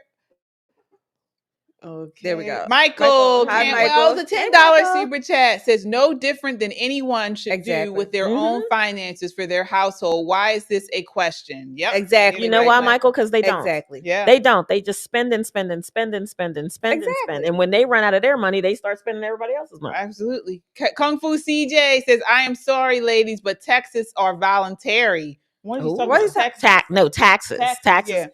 Speaker 4: Okay.
Speaker 6: There we go.
Speaker 4: Michael.
Speaker 6: Hi,
Speaker 4: Well,
Speaker 6: Michael.
Speaker 4: the $10 super chat says no different than anyone should do with their own finances for their household. Why is this a question? Yep.
Speaker 6: Exactly.
Speaker 11: You know why, Michael? Because they don't.
Speaker 6: Exactly.
Speaker 4: Yeah.
Speaker 11: They don't. They just spend and spend and spend and spend and spend and spend. And when they run out of their money, they start spending everybody else's money.
Speaker 4: Absolutely. Kung Fu CJ says, I am sorry, ladies, but taxes are voluntary. What is
Speaker 11: taxes? No, taxes. Taxes.
Speaker 4: Yeah.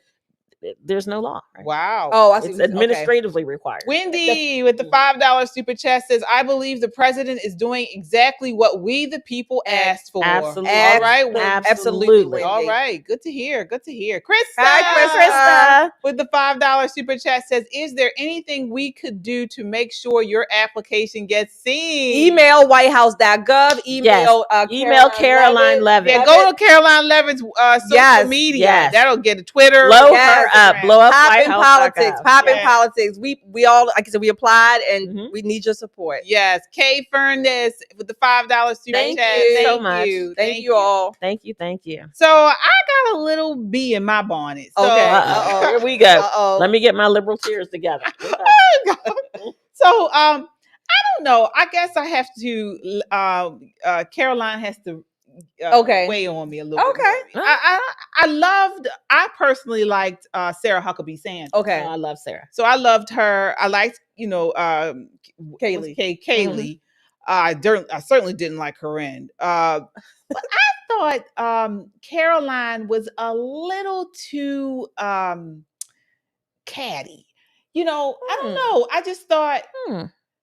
Speaker 11: There's no law. Right?
Speaker 4: Wow.
Speaker 6: Oh, I see.
Speaker 11: It's administratively required.
Speaker 4: Wendy with the $5 super chat says, I believe the president is doing exactly what we, the people, asked for.
Speaker 11: Absolutely.
Speaker 4: All right.
Speaker 6: Absolutely.
Speaker 4: All right. Good to hear. Good to hear. Krista.
Speaker 6: Hi,
Speaker 4: Krista with the $5 super chat says, is there anything we could do to make sure your application gets seen?
Speaker 6: Email whitehouse.gov. Email
Speaker 11: Karoline Leavitt.
Speaker 4: Yeah, go to Karoline Leavitt's social media.
Speaker 11: Yes.
Speaker 4: That'll get a Twitter.
Speaker 11: Blow her up. Blow up
Speaker 6: Pop in
Speaker 11: whitehouse.gov.
Speaker 6: politics. Pop in politics. We all, like I said, we applied and we need your support.
Speaker 4: Yes. Kay Furness with the $5 super
Speaker 6: Thank
Speaker 4: chat.
Speaker 6: you
Speaker 11: so much.
Speaker 6: Thank you all.
Speaker 11: Thank you.
Speaker 4: So I got a little bee in my bonnet. So,
Speaker 6: Okay.
Speaker 11: Here we go. Let me get my liberal tears together.
Speaker 4: So I don't know. I guess I have to. Karoline has to weigh on me a little.
Speaker 6: Okay.
Speaker 4: Bit. I personally liked Sarah Huckabee Sanders.
Speaker 6: Okay.
Speaker 11: I love Sarah.
Speaker 4: So I loved her. I liked Kaylee.
Speaker 6: Mm-hmm.
Speaker 4: I certainly didn't like Corinne. But I thought Karoline was a little too catty. I don't know. I just thought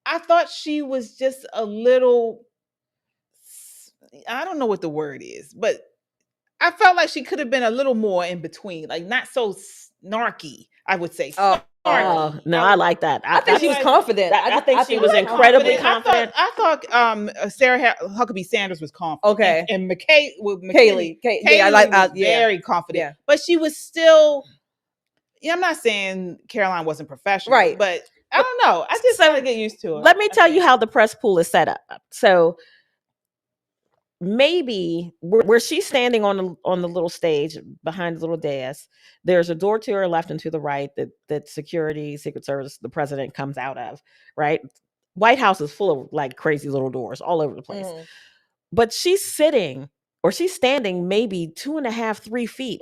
Speaker 4: I thought she was just a little, I don't know what the word is, but I felt like she could have been a little more in between, like not so snarky, I would say.
Speaker 11: Oh, no, I like that.
Speaker 6: I think she was confident.
Speaker 11: I think she was incredibly confident.
Speaker 4: I thought Sarah Huckabee Sanders was confident.
Speaker 6: Okay.
Speaker 4: And
Speaker 6: Kaylee,
Speaker 4: yeah, I like
Speaker 6: was
Speaker 4: very
Speaker 6: very
Speaker 4: confident.
Speaker 6: Yeah.
Speaker 4: But she was still. Yeah, I'm not saying Karoline wasn't professional,
Speaker 6: Right.
Speaker 4: But I don't know. I just gotta get used to it.
Speaker 11: Let me tell you how the press pool is set up. So maybe where she's standing on the little stage behind the little dais, there's a door to her left and to the right that security, Secret Service, the president comes out of, right? White House is full of like crazy little doors all over the place. But she's standing maybe 2.5, 3 feet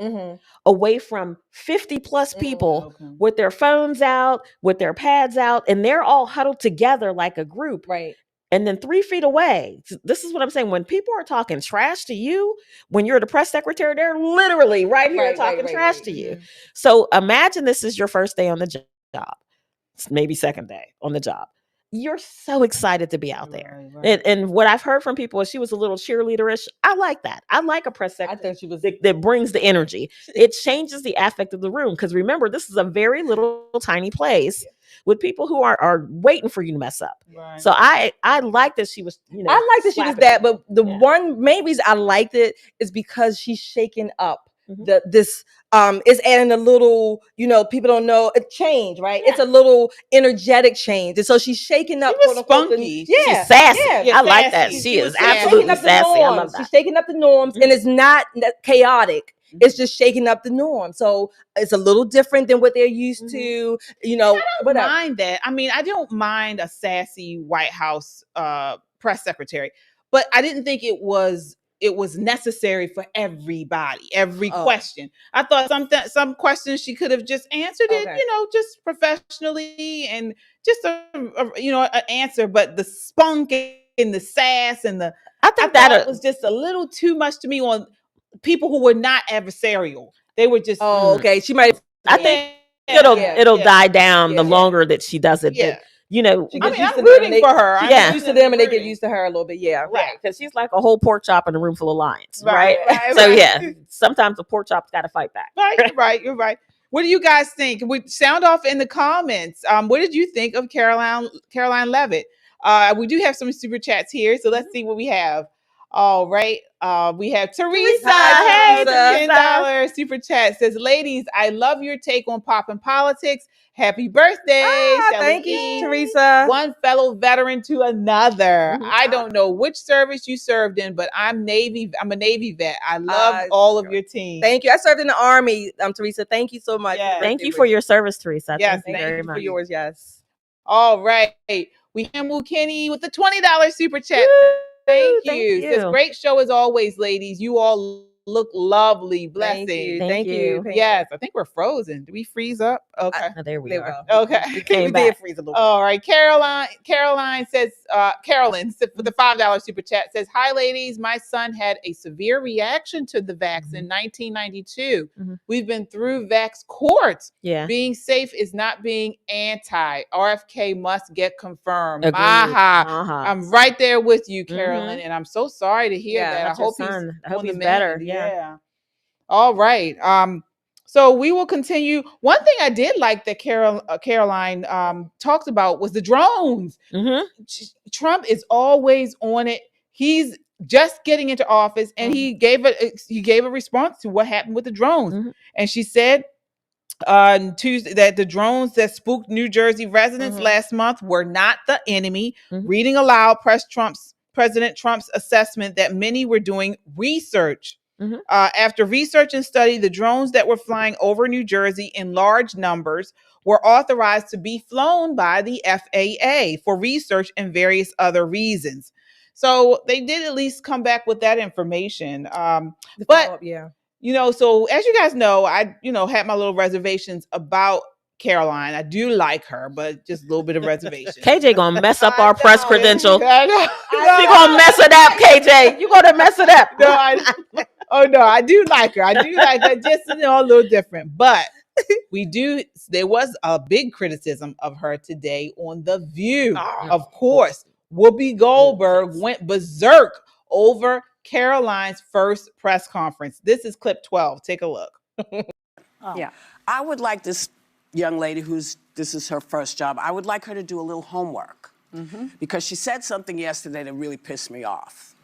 Speaker 11: away from 50 plus people with their phones out, with their pads out, and they're all huddled together like a group.
Speaker 6: Right.
Speaker 11: And then 3 feet away, this is what I'm saying. When people are talking trash to you, when you're the press secretary, they're literally right here talking trash to you. So imagine this is your first day on the job, maybe second day on the job. You're so excited to be out there. And what I've heard from people is she was a little cheerleaderish. I like that. I like a press secretary.
Speaker 6: I think she was
Speaker 11: that brings the energy. It changes the affect of the room. Because remember, this is a very little tiny place with people who are waiting for you to mess up. Right. So I like that she was,
Speaker 6: I like that she was that, but the one main reason I liked it is because she's shaking up this is adding a little, people don't know a change, right? It's a little energetic change, and so she's shaking up.
Speaker 4: She was spunky.
Speaker 11: She's sassy. I like that. She is absolutely sassy. I love that.
Speaker 6: She's shaking up the norms, and it's not chaotic. It's just shaking up the norm. So it's a little different than what they're used to,
Speaker 4: I don't mind that. I mean, I don't mind a sassy White House press secretary, but I didn't think it was necessary for everybody, every question. I thought some questions she could have just answered it, just professionally and just an answer. But the spunk and the sass and I thought it was just a little too much to me on people who were not adversarial. They were just
Speaker 6: okay. She might.
Speaker 11: I think it'll die down the longer that she does it.
Speaker 4: Yeah.
Speaker 11: I'm
Speaker 4: rooting for her.
Speaker 6: I'm used to them, and they get used to her a little bit. Yeah,
Speaker 11: right. Because she's like a whole pork chop in a room full of lions, right? So sometimes the pork chop's got to fight back.
Speaker 4: Right. You're right. What do you guys think? We sound off in the comments. What did you think of Karoline Leavitt? We do have some super chats here, so let's see what we have. All right. We have Teresa. Hey, $10 super chat says, ladies, I love your take on pop and politics. Happy birthday.
Speaker 6: Thank you, Teresa.
Speaker 4: One fellow veteran to another. I don't know which service you served in, but I'm a Navy vet. I love all of your team.
Speaker 6: Thank you. I served in the Army, Teresa. Thank you so much.
Speaker 11: Yes. Thank you for your service, Teresa.
Speaker 4: Yes,
Speaker 11: thank you very much.
Speaker 6: For yours, yes.
Speaker 4: All right. We have Moo Kenny with the $20 super chat. Thank you. Says, great show as always, ladies. You all look lovely. Blessings.
Speaker 6: Thank you.
Speaker 4: Yes, I think we're frozen. Did we freeze up? Okay.
Speaker 11: There we are.
Speaker 4: Okay.
Speaker 11: We
Speaker 6: did freeze a little bit.
Speaker 4: All right. Caroline says, Carolyn with the $5 super chat says, hi, ladies. My son had a severe reaction to the vax in 1992. We've been through vax courts.
Speaker 11: Yeah.
Speaker 4: Being safe is not being anti. RFK must get confirmed.
Speaker 11: Agreed.
Speaker 4: I'm right there with you, Carolyn. And I'm so sorry to hear that. I hope he's
Speaker 11: better.
Speaker 4: Yeah. All right. So we will continue. One thing I did like that Karoline talked about was the drones. Trump is always on it. He's just getting into office, and he gave a response to what happened with the drones. And she said on Tuesday that the drones that spooked New Jersey residents last month were not the enemy. Reading aloud President Trump's assessment that many were doing research. After research and study, the drones that were flying over New Jersey in large numbers were authorized to be flown by the FAA for research and various other reasons. So they did at least come back with that information. So as you guys know, I had my little reservations about Karoline. I do like her, but just a little bit of reservation.
Speaker 11: KJ gonna mess up our press credential. She gonna mess it up, KJ. You gonna mess it up.
Speaker 4: No, I do like her. I do like her, just a little different. But there was a big criticism of her today on The View. Of course, Whoopi Goldberg went berserk over Karoline's first press conference. This is clip 12. Take a look.
Speaker 16: Yeah, I would like to young lady this is her first job, I would like her to do a little homework. Because she said something yesterday that really pissed me off.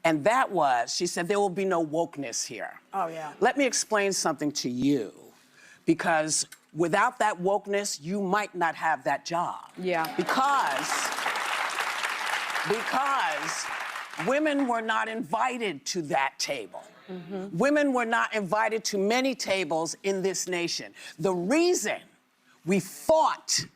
Speaker 16: And that was, she said, there will be no wokeness here.
Speaker 17: Oh, yeah.
Speaker 16: Let me explain something to you. Because without that wokeness, you might not have that job.
Speaker 17: Yeah.
Speaker 16: Because women were not invited to that table. Women were not invited to many tables in this nation. The reason we fought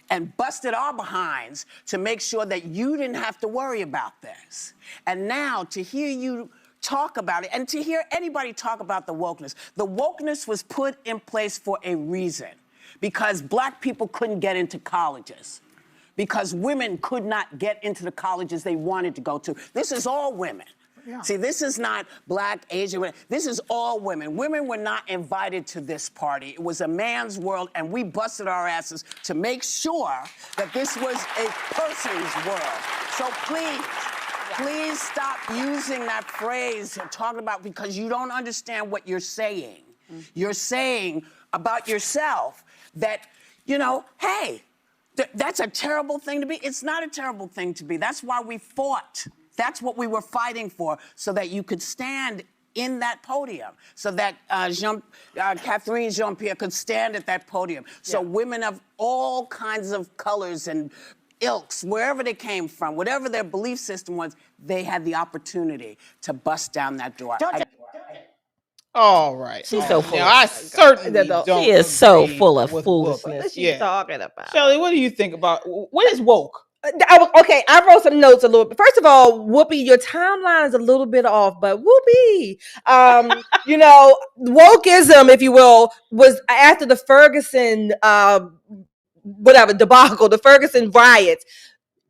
Speaker 16: and busted our behinds to make sure that you didn't have to worry about this. And now to hear you talk about it and to hear anybody talk about the wokeness was put in place for a reason. Because black people couldn't get into colleges. Because women could not get into the colleges they wanted to go to. This is all women. Yeah. See, this is not black, Asian women. This is all women. Women were not invited to this party. It was a man's world, and we busted our asses to make sure that this was a person's world. So please stop using that phrase and talking about, because you don't understand what you're saying. You're saying about yourself that, you know, hey, that's a terrible thing to be. It's not a terrible thing to be. That's why we fought. That's what we were fighting for, so that you could stand in that podium, so that Catherine Jean-Pierre could stand at that podium. So women of all kinds of colors and ilks, wherever they came from, whatever their belief system was, they had the opportunity to bust down that door.
Speaker 3: All right.
Speaker 11: She's so full.
Speaker 3: Now, I certainly don't.
Speaker 11: She is so
Speaker 3: agree
Speaker 11: full of
Speaker 3: with
Speaker 11: foolishness.
Speaker 3: Whoopi.
Speaker 11: What she's talking about?
Speaker 3: Shelley, what do you think about what is woke?
Speaker 6: Okay, I wrote some notes a little bit. First of all, Whoopi, your timeline is a little bit off, but Whoopi, you know, wokeism, if you will, was after the Ferguson, debacle, the Ferguson riots.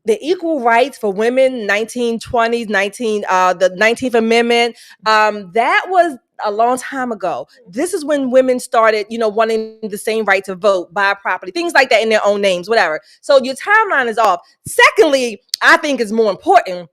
Speaker 6: The equal rights for women, 1920s, the 19th Amendment, that was a long time ago. This is when women started, you know, wanting the same right to vote, buy property, things like that in their own names, whatever. So your timeline is off. Secondly, I think is more important,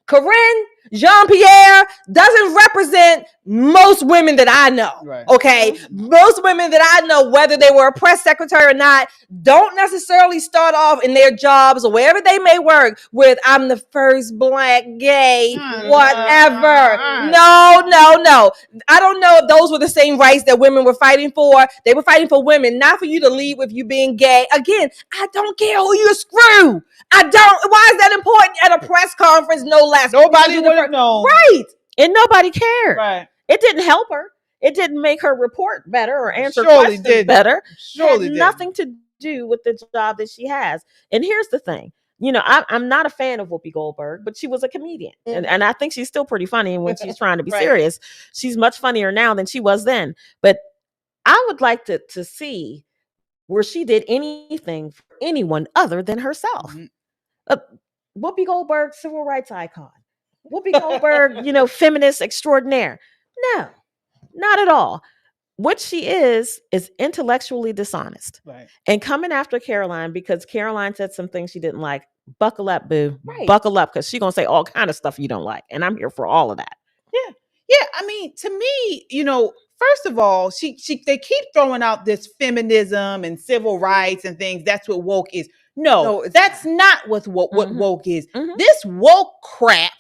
Speaker 6: Corinne Jean-Pierre doesn't represent most women that I know. Right. Okay. Most women that I know, whether they were a press secretary or not, don't necessarily start off in their jobs or wherever they may work with, I'm the first black gay, whatever. No. I don't know if those were the same rights that women were fighting for. They were fighting for women, not for you to lead with you being gay. Again, I don't care who you screw. I don't. Why is that important at a press conference? No less.
Speaker 3: Nobody would have known.
Speaker 6: Right.
Speaker 11: And nobody cared.
Speaker 3: Right.
Speaker 11: It didn't help her. It didn't make her report better or answer
Speaker 3: Surely
Speaker 11: questions better.
Speaker 3: Surely
Speaker 11: it had nothing to do with the job that she has. And here's the thing. You know, I'm not a fan of Whoopi Goldberg, but she was a comedian. And I think she's still pretty funny when she's trying to be serious. She's much funnier now than she was then. But I would like to see where she did anything for anyone other than herself. Whoopi Goldberg, civil rights icon. Whoopi Goldberg, you know, feminist extraordinaire. No, not at all. What she is intellectually dishonest. Right. And coming after Karoline because Karoline said some things she didn't like. Buckle up, boo. Right. Buckle up, because she's going to say all kind of stuff you don't like. And I'm here for all of that.
Speaker 4: Yeah. I mean, to me, you know, first of all, they keep throwing out this feminism and civil rights and things. That's what woke is. No, that's not what woke is. This woke crap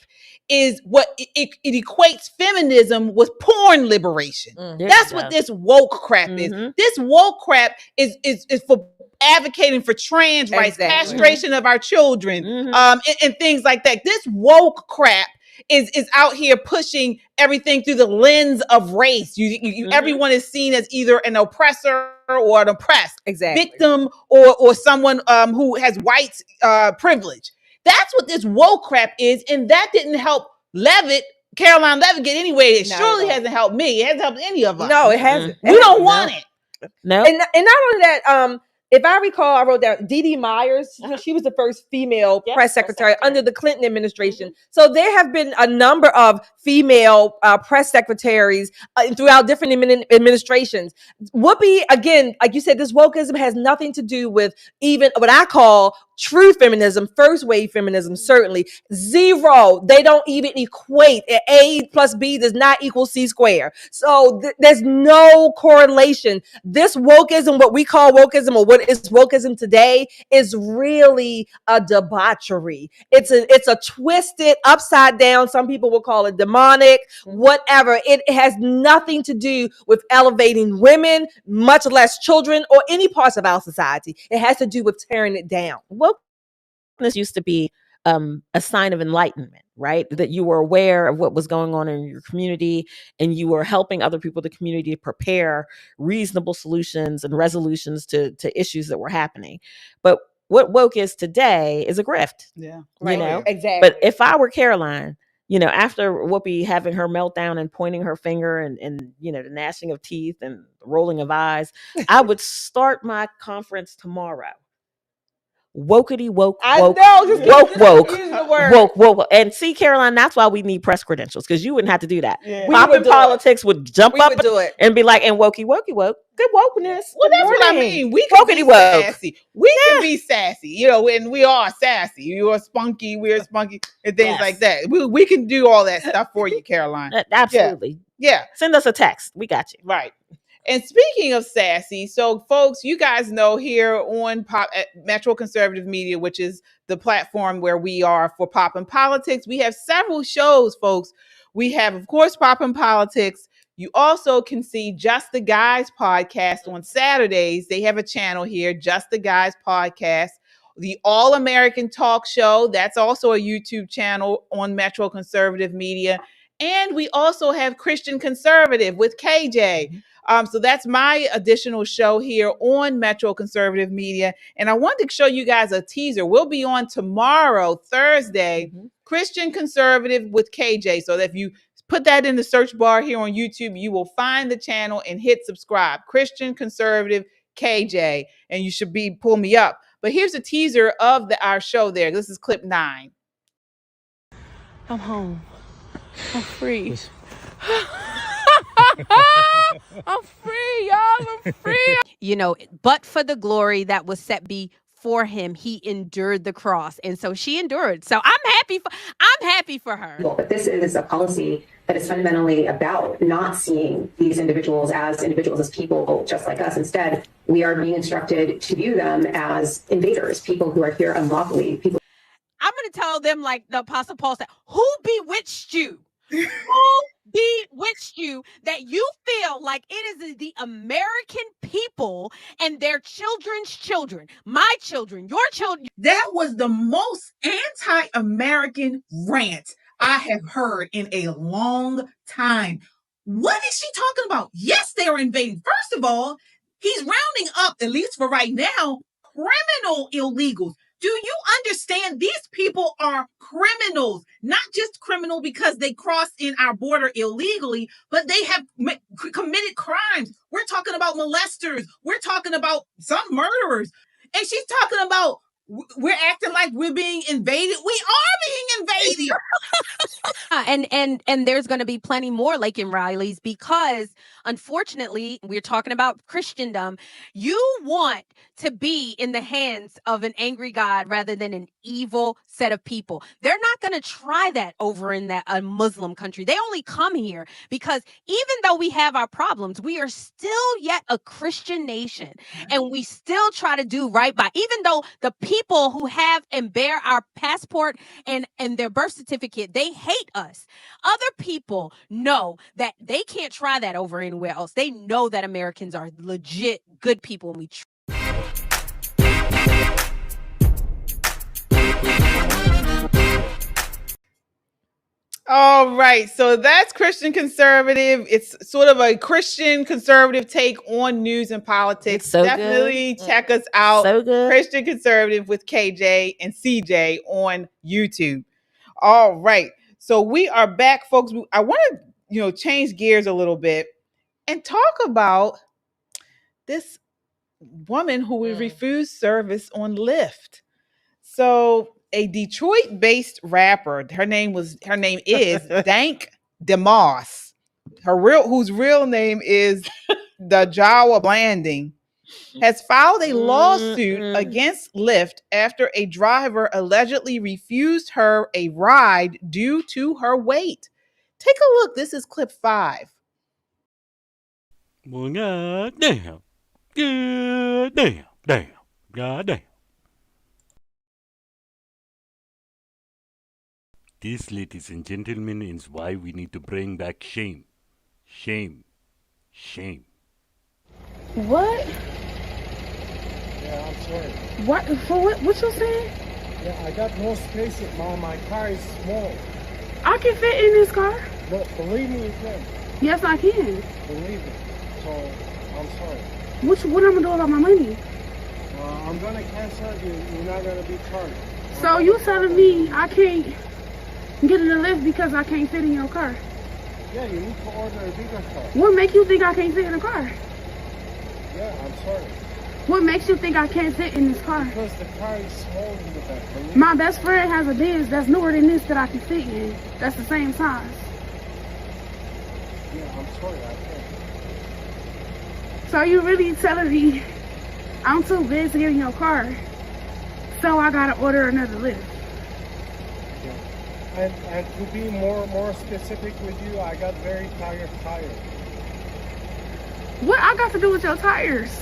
Speaker 4: is what it equates feminism with porn liberation. That's what this woke crap is. This woke crap is for advocating for trans rights, castration of our children, and things like that. This woke crap is out here pushing everything through the lens of race. Everyone is seen as either an oppressor or an oppressed victim or someone who has white privilege. That's what this woke crap is, and that didn't help Karoline Leavitt get anywhere. It surely hasn't helped me. It hasn't helped any of us.
Speaker 6: No, it hasn't.
Speaker 4: We don't want it.
Speaker 11: No.
Speaker 6: And not only that, If I recall, I wrote down Dee Dee Myers. She was the first female press secretary under the Clinton administration. So there have been a number of female press secretaries throughout different administrations. Whoopi, again, like you said, this wokeism has nothing to do with even what I call true feminism, first wave feminism, certainly. Zero. They don't even equate. A plus B does not equal C squared. So there's no correlation. This wokeism, what we call wokeism, or what is wokeism today, is really a debauchery. It's a twisted, upside down, some people will call it demonic, whatever. It has nothing to do with elevating women, much less children, or any parts of our society. It has to do with tearing it down.
Speaker 11: Wokeness used to be a sign of enlightenment, right? That you were aware of what was going on in your community and you were helping other people in the community to prepare reasonable solutions and resolutions to issues that were happening. But what woke is today is a grift.
Speaker 4: Yeah.
Speaker 11: You know?
Speaker 6: Exactly.
Speaker 11: But if I were Karoline, after Whoopi having her meltdown and pointing her finger and the gnashing of teeth and rolling of eyes, I would start my conference tomorrow. Wokety woke, woke, woke. And see, Karoline, that's why we need press credentials, because you wouldn't have to do that.
Speaker 6: Yeah.
Speaker 11: Poppin' Politics would jump up
Speaker 6: do it.
Speaker 11: and be like, and wokey, wokey, woke. Good wokeness.
Speaker 4: Well, that's what I mean. We can be sassy. We can be sassy, and we are sassy. You are spunky, we're spunky, and things like that. We can do all that stuff for you, Karoline.
Speaker 11: Absolutely.
Speaker 4: Yeah.
Speaker 11: Send us a text. We got you.
Speaker 4: Right. And speaking of sassy, so folks, you guys know here on Metro Conservative Media, which is the platform where we are for Poppin' Politics, we have several shows, folks. We have, of course, Poppin' Politics. You also can see Just the Guys podcast on Saturdays. They have a channel here, Just the Guys podcast. The All American Talk Show, that's also a YouTube channel on Metro Conservative Media. And we also have Christian Conservative with KJ. So that's my additional show here on Metro Conservative Media. And I wanted to show you guys a teaser. We'll be on tomorrow, Thursday, Christian Conservative with KJ. So that if you put that in the search bar here on YouTube, you will find the channel and hit subscribe. Christian Conservative KJ. And you should pull me up. But here's a teaser of our show there. This is clip 9.
Speaker 17: I'm home. I'm free. I'm free, y'all. I'm free. But for the glory that was set before him, he endured the cross. And so she endured. So I'm happy for her.
Speaker 18: But this is a policy that is fundamentally about not seeing these individuals as people just like us. Instead, we are being instructed to view them as invaders, people who are here unlawfully.
Speaker 17: I'm going to tell them like the Apostle Paul said, who bewitched you? Who bewitched you that you feel like it is the American people and their children's children, my children, your children?
Speaker 19: That was the most anti-American rant I have heard in a long time. What is she talking about? Yes, they are invading. First of all, he's rounding up, at least for right now, criminal illegals. Do you understand? These people are criminals, not just criminal because they crossed in our border illegally, but they have committed crimes. We're talking about molesters. We're talking about some murderers. And she's talking about we're acting like we're being invaded. We are being invaded.
Speaker 17: And there's going to be plenty more Lakin Rileys because, unfortunately, we're talking about Christendom. You want to be in the hands of an angry God rather than an evil set of people. They're not going to try that over in a Muslim country. They only come here because even though we have our problems, we are still yet a Christian nation. And we still try to do right by, even though the people who have and bear our passport and their birth certificate, they hate us. Other people know that they can't try that over anywhere else. They know that Americans are legit good people and we
Speaker 4: All right, so that's Christian Conservative. It's sort of a Christian conservative take on news and politics.
Speaker 11: So
Speaker 4: definitely
Speaker 11: good.
Speaker 4: check us out.
Speaker 11: So good.
Speaker 4: Christian Conservative with KJ and CJ on YouTube. All right, so we are back, folks. I want to, change gears a little bit and talk about this woman who would refuse service on Lyft. So a Detroit-based rapper, her name is Dank DeMoss. Whose real name is the Jawa Blanding, has filed a lawsuit against Lyft after a driver allegedly refused her a ride due to her weight. Take a look. This is clip 5.
Speaker 20: Well, God damn. God damn. Damn. God damn. This, ladies and gentlemen, is why we need to bring back shame. Shame. Shame.
Speaker 21: What?
Speaker 22: Yeah, I'm sorry.
Speaker 21: What? For what? What you saying?
Speaker 22: Yeah, I got no space. My car is small.
Speaker 21: I can fit in this car.
Speaker 22: But believe me, you can.
Speaker 21: Yes, I can.
Speaker 22: Believe me. So, I'm sorry.
Speaker 21: What I'm gonna do about my money?
Speaker 22: I'm gonna cancel you. You're not gonna be charged.
Speaker 21: So you telling me I can't get in the lift because I can't fit in your car?
Speaker 22: Yeah, you need to order a bigger car.
Speaker 21: What makes you think I can't fit in the car?
Speaker 22: Yeah, I'm sorry.
Speaker 21: What makes you think I can't fit in this car?
Speaker 22: Because the car is small in the back.
Speaker 21: My best friend has a Benz that's newer than this that I can fit in. That's the same size.
Speaker 22: Yeah, I'm sorry. I can't.
Speaker 21: So you really telling me I'm too big to get in your car, so I gotta order another lift?
Speaker 22: Yeah. And to be more specific with you, I got very tired tires.
Speaker 21: What I got to do with your tires?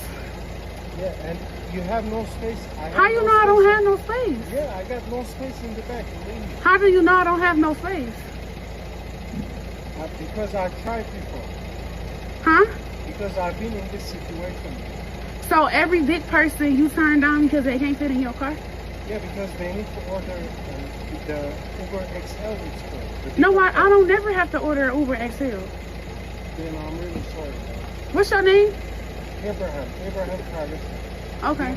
Speaker 22: Yeah, and you have no space.
Speaker 21: How you know I don't have no space?
Speaker 22: Yeah, I got no space in the back. Believe me.
Speaker 21: How do you know I don't have no space?
Speaker 22: Because I've tried before.
Speaker 21: Huh?
Speaker 22: Because I've been in this situation.
Speaker 21: So every big person you turn down because they can't fit in your car?
Speaker 22: Yeah, because they need to order the Uber XL it's called.
Speaker 21: No, I don't never have to order an Uber XL.
Speaker 22: Then I'm really sorry.
Speaker 21: What's your name?
Speaker 22: Abraham Travis.
Speaker 21: Okay.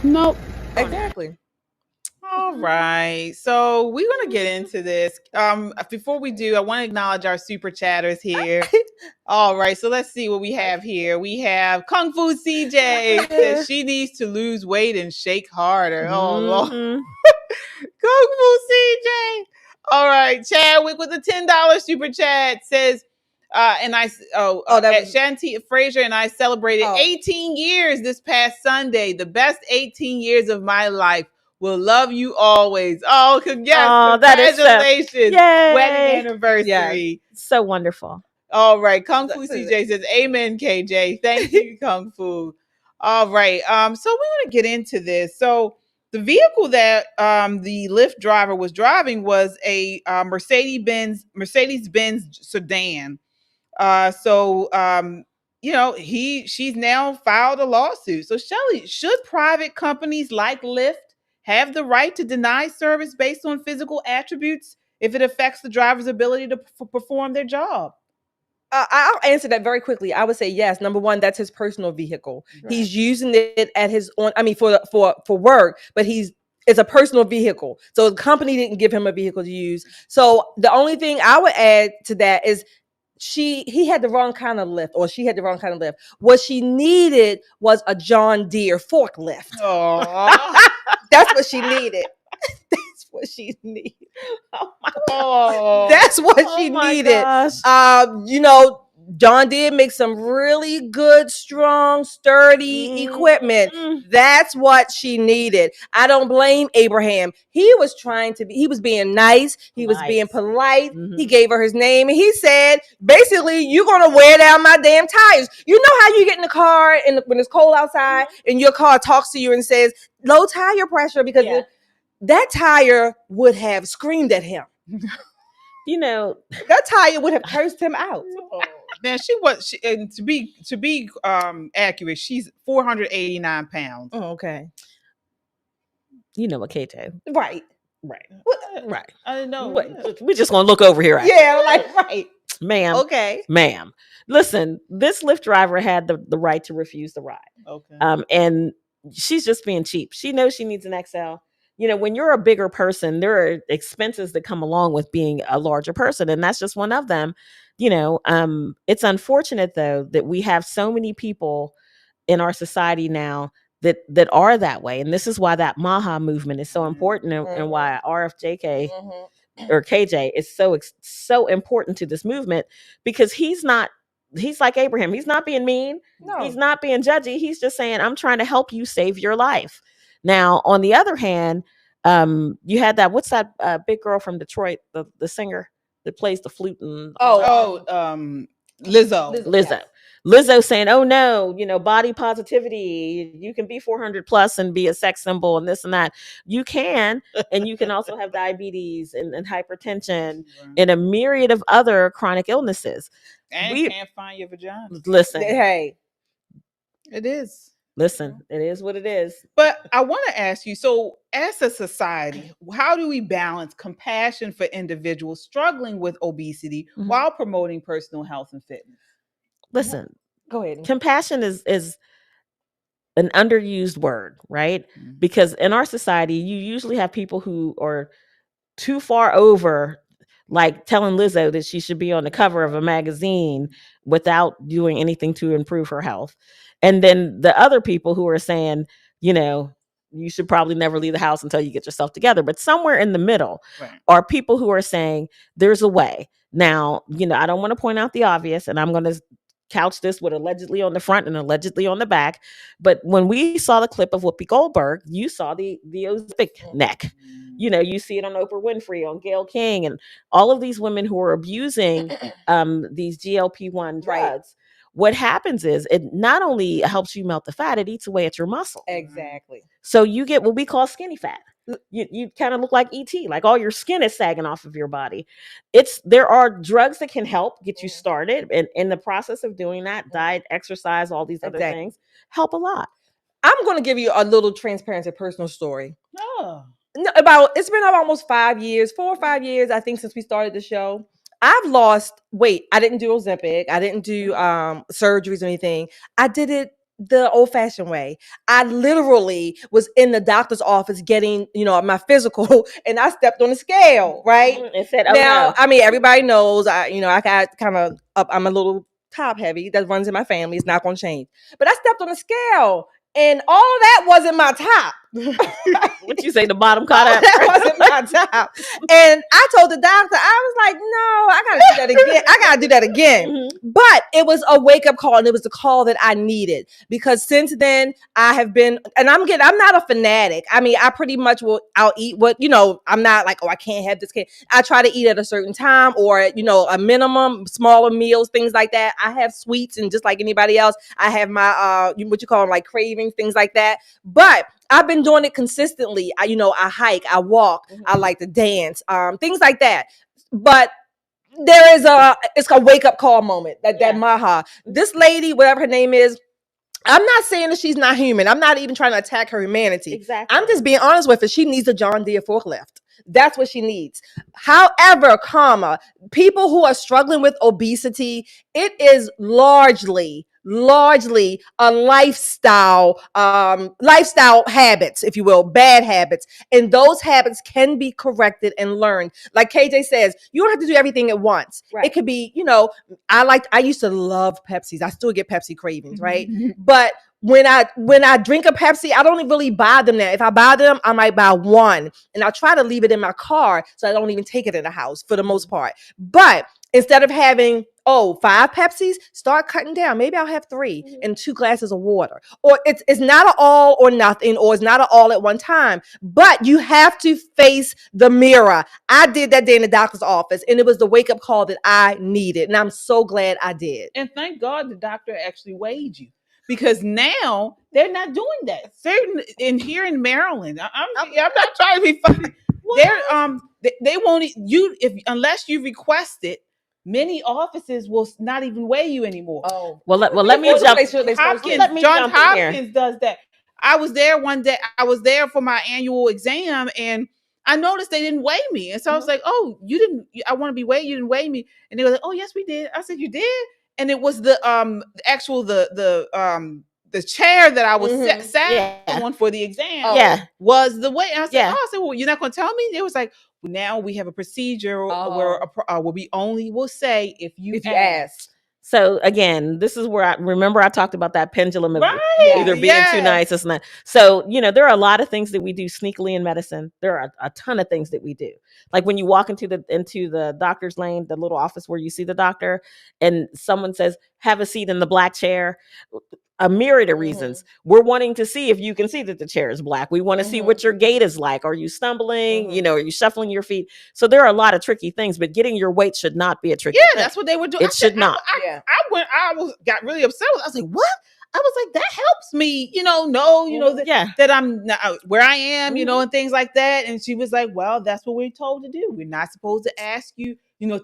Speaker 21: Nope.
Speaker 6: Exactly.
Speaker 4: All right. So we're going to get into this. Before we do, I want to acknowledge our super chatters here. All right. So let's see what we have here. We have Kung Fu CJ says she needs to lose weight and shake harder. Oh, Lord. Kung Fu CJ. All right. Chadwick with a $10 super chat says, Shanti Frazier and I celebrated 18 years this past Sunday. The best 18 years of my life. Will love you always. Oh, yes, congratulations. Wedding anniversary.
Speaker 11: Yeah, so wonderful.
Speaker 4: All right. Kung Fu CJ says, amen, KJ. Thank you, Kung Fu. All right. So we're going to get into this. So the vehicle that the Lyft driver was driving was a Mercedes-Benz sedan. She's now filed a lawsuit. So Shelley, should private companies like Lyft have the right to deny service based on physical attributes if it affects the driver's ability to perform their job?
Speaker 6: I'll answer that very quickly. I would say yes. Number one, that's his personal vehicle. Right. He's using it at his own. I mean, for work, but it's a personal vehicle. So the company didn't give him a vehicle to use. So the only thing I would add to that is he had the wrong kind of lift, or she had the wrong kind of lift. What she needed was a John Deere forklift. That's what she needed. That's what she needed. Oh my God. That's what she needed. John Deere makes some really good, strong, sturdy equipment. That's what she needed. I don't blame Abraham. He was being nice. He was being polite. He gave her his name and he said, basically, you're going to wear down my damn tires. You know how you get in the car when it's cold outside and your car talks to you and says, low tire pressure, because that tire would have screamed at him. That tire would have cursed him out.
Speaker 4: Now to be accurate, she's 489 pounds.
Speaker 6: Oh, okay.
Speaker 11: You know what, Kato?
Speaker 6: Right.
Speaker 11: Right.
Speaker 4: I know.
Speaker 11: We're just gonna look over here.
Speaker 6: Right.
Speaker 11: Ma'am.
Speaker 6: Okay.
Speaker 11: Ma'am. Listen, this Lyft driver had the right to refuse the ride.
Speaker 4: Okay.
Speaker 11: And she's just being cheap. She knows she needs an XL. When you're a bigger person, there are expenses that come along with being a larger person. And that's just one of them. It's unfortunate, though, that we have so many people in our society now that are that way. And this is why that MAHA movement is so important, and why RFJK or KJ is so important to this movement, because he's like Abraham. He's not being mean.
Speaker 6: No.
Speaker 11: He's not being judgy. He's just saying, I'm trying to help you save your life. Now, on the other hand, you had that, what's that big girl from Detroit, the singer that plays the flute and
Speaker 3: Lizzo.
Speaker 11: Lizzo saying, oh no, body positivity, you can be 400 plus and be a sex symbol and this and that. You can, and you can also have diabetes and hypertension and a myriad of other chronic illnesses.
Speaker 4: And you can't find your vagina.
Speaker 11: Listen.
Speaker 6: Hey.
Speaker 4: It is.
Speaker 11: Listen, it is what it is.
Speaker 4: But I want to ask you, so as a society, how do we balance compassion for individuals struggling with obesity while promoting personal health and fitness?
Speaker 11: Listen,
Speaker 6: go ahead.
Speaker 11: Compassion is an underused word, right? Because in our society, you usually have people who are too far over, like telling Lizzo that she should be on the cover of a magazine without doing anything to improve her health. And then the other people who are saying, you should probably never leave the house until you get yourself together. But somewhere in the middle are people who are saying there's a way. Now, I don't want to point out the obvious, and I'm going to couch this with allegedly on the front and allegedly on the back. But when we saw the clip of Whoopi Goldberg, you saw the Ozempic neck. You see it on Oprah Winfrey, on Gayle King, and all of these women who are abusing these GLP-1 drugs. What happens is it not only helps you melt the fat, it eats away at your muscle.
Speaker 6: Exactly.
Speaker 11: So you get what we call skinny fat. You kind of look like ET, like all your skin is sagging off of your body. There are drugs that can help get you started. And in the process of doing that, diet, exercise, all these other things help a lot.
Speaker 6: I'm going to give you a little transparency personal story.
Speaker 4: Oh.
Speaker 6: It's been almost 4 or 5 years, I think, since we started the show. I've lost weight. I didn't do Ozempic. I didn't do surgeries or anything. I did it the old-fashioned way. I literally was in the doctor's office getting, my physical, and I stepped on the scale, right?
Speaker 11: And said, oh,
Speaker 6: now,
Speaker 11: no.
Speaker 6: I mean, everybody knows, I got kind of up. I'm a little top heavy. That runs in my family. It's not going to change. But I stepped on the scale, and all of that wasn't my top.
Speaker 11: What you say, the bottom caught up?
Speaker 6: That wasn't my top. And I told the doctor, I was like, no, I gotta do that again. I gotta do that again. But it was a wake-up call, and it was the call that I needed, because since then I have been, and I'm not a fanatic. I mean, I pretty much I'll eat what, I'm not like, I can't have this. I try to eat at a certain time, or a minimum, smaller meals, things like that. I have sweets, and just like anybody else, I have my what you call them, like cravings, things like that. But I've been doing it consistently. I hike, I walk, I like to dance, things like that. But it's a wake up call moment. That Maha, this lady, whatever her name is, I'm not saying that she's not human. I'm not even trying to attack her humanity.
Speaker 11: Exactly.
Speaker 6: I'm just being honest with her. She needs a John Deere forklift. That's what she needs. However, people who are struggling with obesity, it is largely a lifestyle habits, if you will, bad habits. And those habits can be corrected and learned. Like KJ says, you don't have to do everything at once. Right. It could be, I used to love Pepsis. I still get Pepsi cravings, right? But when I drink a Pepsi, I don't really buy them now. If I buy them, I might buy one, and I try to leave it in my car so I don't even take it in the house for the most part. But instead of having 5 Pepsis, start cutting down. Maybe I'll have 3 and 2 glasses of water. Or it's not an all or nothing, or it's not an all at one time. But you have to face the mirror. I did that day in the doctor's office, and it was the wake-up call that I needed. And I'm so glad I did.
Speaker 4: And thank God the doctor actually weighed you. Because now they're not doing that. Here in Maryland, I'm not trying to be funny. They won't unless you request it. Many offices will not even weigh you anymore.
Speaker 11: Oh, well, let me jump.
Speaker 4: Johns Hopkins does that. I was there one day. I was there for my annual exam, and I noticed they didn't weigh me, and so I was like, "Oh, you didn't? I want to be weighed. You didn't weigh me." And they were like, "Oh, yes, we did." I said, "You did?" And it was the chair that I was sat on for the exam was the way. And I said, well, you're not going to tell me? It was like, now we have a procedure where we only will say if you ask.
Speaker 11: So again, this is where I talked about that pendulum of either being too nice or not. So, there are a lot of things that we do sneakily in medicine. There are a ton of things that we do. Like when you walk into the doctor's lane, the little office where you see the doctor, and someone says, "Have a seat in the black chair." A myriad of reasons. We're wanting to see if you can see that the chair is black. We want to see what your gait is like. Are you stumbling? Are you shuffling your feet? So there are a lot of tricky things, but getting your weight should not be a tricky thing.
Speaker 3: That's what they were doing.
Speaker 11: It should not.
Speaker 3: I got really upset with it. I was like, what? I was like, that helps me, that I'm not where I am, and things like that. And she was like, well, that's what we're told to do. We're not supposed to ask you,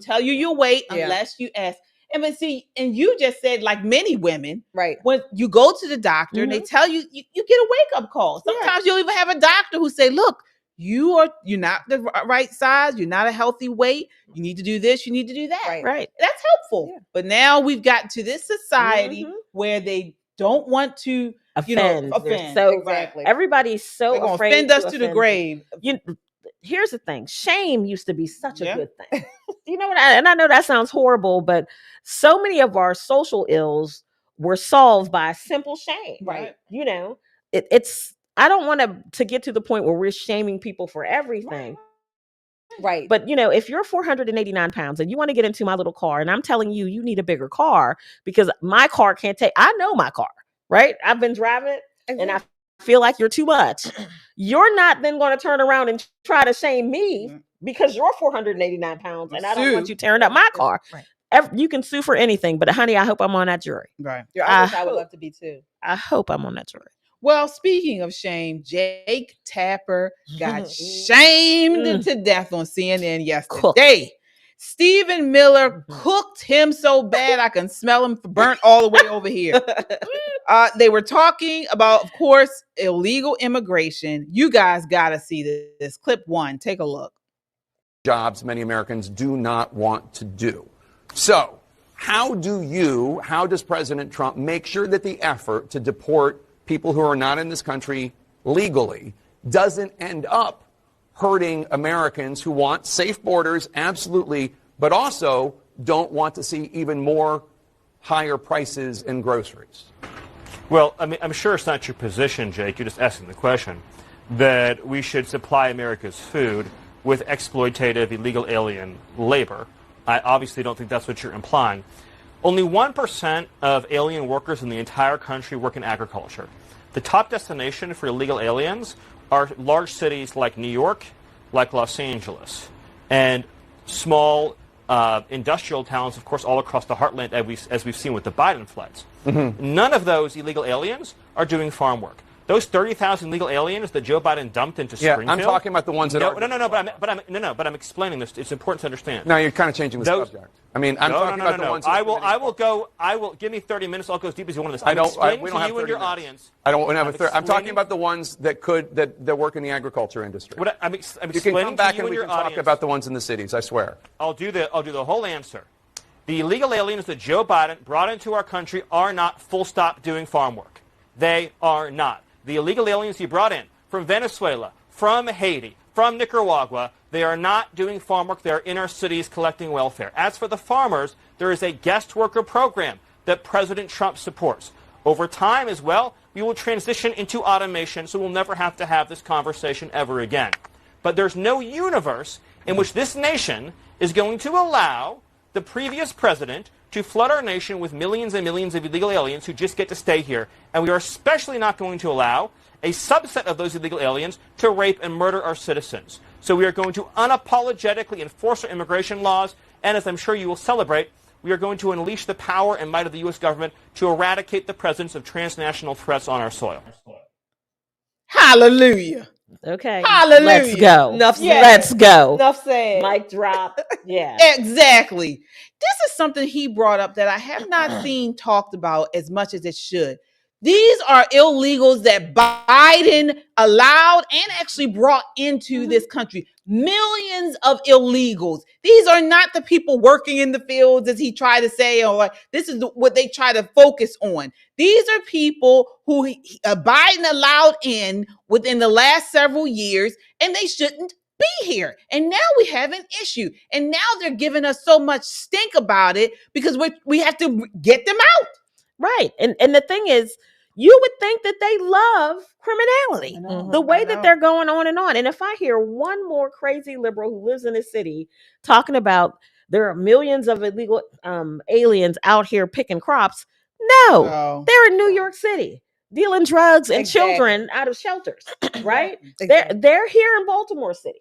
Speaker 3: tell you your weight unless you ask. And you just said, like many women, right? When you go to the doctor and they tell you, you get a wake up call. Sometimes you'll even have a doctor who say, look, you're not the right size. You're not a healthy weight. You need to do this. You need to do that.
Speaker 11: Right.
Speaker 3: That's helpful. Yeah. But now we've gotten to this society where they don't want to offend.
Speaker 11: So everybody's so
Speaker 3: they're gonna
Speaker 11: afraid
Speaker 3: offend us to the grave.
Speaker 11: Here's the thing. Shame used to be such a good thing. You know what? And I know that sounds horrible, but so many of our social ills were solved by simple shame.
Speaker 3: Right.
Speaker 11: It's I don't want to get to the point where we're shaming people for everything.
Speaker 6: Right.
Speaker 11: But if you're 489 pounds and you want to get into my little car, and I'm telling you, you need a bigger car because my car can't take, I know my car, right? I've been driving it and I feel like you're too much. You're not then going to turn around and try to shame me because you're 489 pounds and I don't want you tearing up my car. Right. You can sue for anything, but honey, I hope I'm on that jury.
Speaker 3: Right.
Speaker 6: I would love to be too.
Speaker 11: I hope I'm on that jury.
Speaker 3: Well, speaking of shame, Jake Tapper got shamed to death on CNN yesterday. Stephen Miller cooked him so bad I can smell him burnt all the way over here. They were talking about, of course, illegal immigration. You guys got to see this. Clip one. Take a look.
Speaker 1: Jobs many Americans do not want to do. So how does President Trump make sure that the effort to deport people who are not in this country legally doesn't end up hurting Americans who want safe borders, absolutely, but also don't want to see even more higher prices in groceries?
Speaker 2: Well, I mean, I'm sure it's not your position, Jake, you're just asking the question, that we should supply America's food with exploitative illegal alien labor. I obviously don't think that's what you're implying. Only 1% of alien workers in the entire country work in agriculture. The top destination for illegal aliens are large cities like New York, like Los Angeles, and small industrial towns, of course, all across the heartland, as we've seen with the Biden flights. None of those illegal aliens are doing farm work. Those 30,000 illegal aliens that Joe Biden dumped into Springfield.
Speaker 1: I'm talking about the ones that are.
Speaker 2: But I'm explaining this. It's important to understand.
Speaker 1: No, you're kind of changing the subject. I mean, I'm talking about the ones.
Speaker 2: I will give me 30 minutes. I'll go as deep as you want on this. I'm explaining to you and your audience.
Speaker 1: I don't have I'm talking about the ones that work in the agriculture industry.
Speaker 2: I'm
Speaker 1: you
Speaker 2: explaining
Speaker 1: can come back
Speaker 2: to you
Speaker 1: and we
Speaker 2: your
Speaker 1: can talk
Speaker 2: audience.
Speaker 1: about the ones in the cities. I swear.
Speaker 2: I'll do the whole answer. The illegal aliens that Joe Biden brought into our country are not full stop doing farm work. They are not. The illegal aliens he brought in from Venezuela, from Haiti, from Nicaragua, they are not doing farm work. They are in our cities collecting welfare. As for the farmers, there is a guest worker program that President Trump supports. Over time as well, we will transition into automation, so we'll never have to have this conversation ever again. But there's no universe in which this nation is going to allow the previous president to flood our nation with millions and millions of illegal aliens who just get to stay here. And we are especially not going to allow a subset of those illegal aliens to rape and murder our citizens. So we are going to unapologetically enforce our immigration laws, and as I'm sure you will celebrate, we are going to unleash the power and might of the U.S. government to eradicate the presence of transnational threats on our soil.
Speaker 3: Hallelujah.
Speaker 11: Okay.
Speaker 3: Hallelujah.
Speaker 11: Let's go. Let's go.
Speaker 6: Enough said.
Speaker 11: Mic drop. Yeah.
Speaker 3: Exactly. This is something he brought up that I have not seen talked about as much as it should. These are illegals that Biden allowed and actually brought into this country. Millions of illegals. These are not the people working in the fields, as he tried to say, or this is what they try to focus on. These are people who Biden allowed in within the last several years, and they shouldn't be be here. And now we have an issue. And now they're giving us so much stink about it because we have to get them out.
Speaker 11: Right. And the thing is, you would think that they love criminality, the way that they're going on. And if I hear one more crazy liberal who lives in a city talking about there are millions of illegal aliens out here picking crops, no, they're in New York City dealing drugs and children out of shelters, right? They're here in Baltimore City.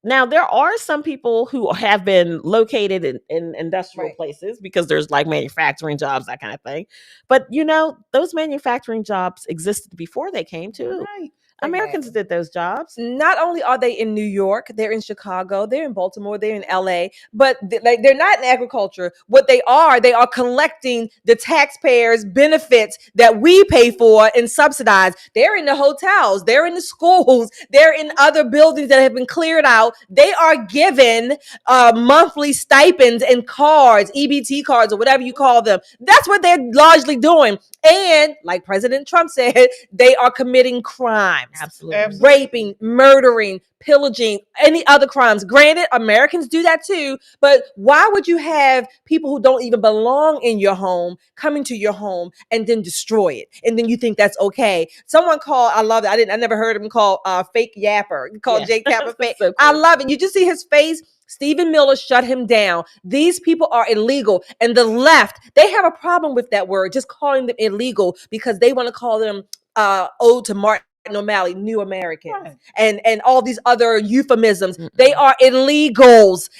Speaker 11: Now, there are some people who have been located in industrial places because there's like manufacturing jobs, that kind of thing. But, you know, those manufacturing jobs existed before they came too.
Speaker 6: Right.
Speaker 11: Americans did those jobs.
Speaker 6: Not only are they in New York, they're in Chicago, they're in Baltimore, they're in LA, but they're not in agriculture. What they are collecting the taxpayers' benefits that we pay for and subsidize. They're in the hotels, they're in the schools, they're in other buildings that have been cleared out. They are given monthly stipends and cards, EBT cards or whatever you call them. That's what they're largely doing. And like President Trump said, they are committing crime.
Speaker 11: Absolutely.
Speaker 6: Raping, murdering, pillaging, any other crimes. Granted, Americans do that too, but why would you have people who don't even belong in your home coming to your home and then destroy it? And then you think that's okay. Someone called, I love it. I never heard him call fake yapper. He called Jake Tapper fake. So cool. I love it. You just see his face. Stephen Miller shut him down. These people are illegal. And the left, they have a problem with that word, just calling them illegal because they want to call them ode to Martin O'Malley, New Americans, and all these other euphemisms. They are illegals,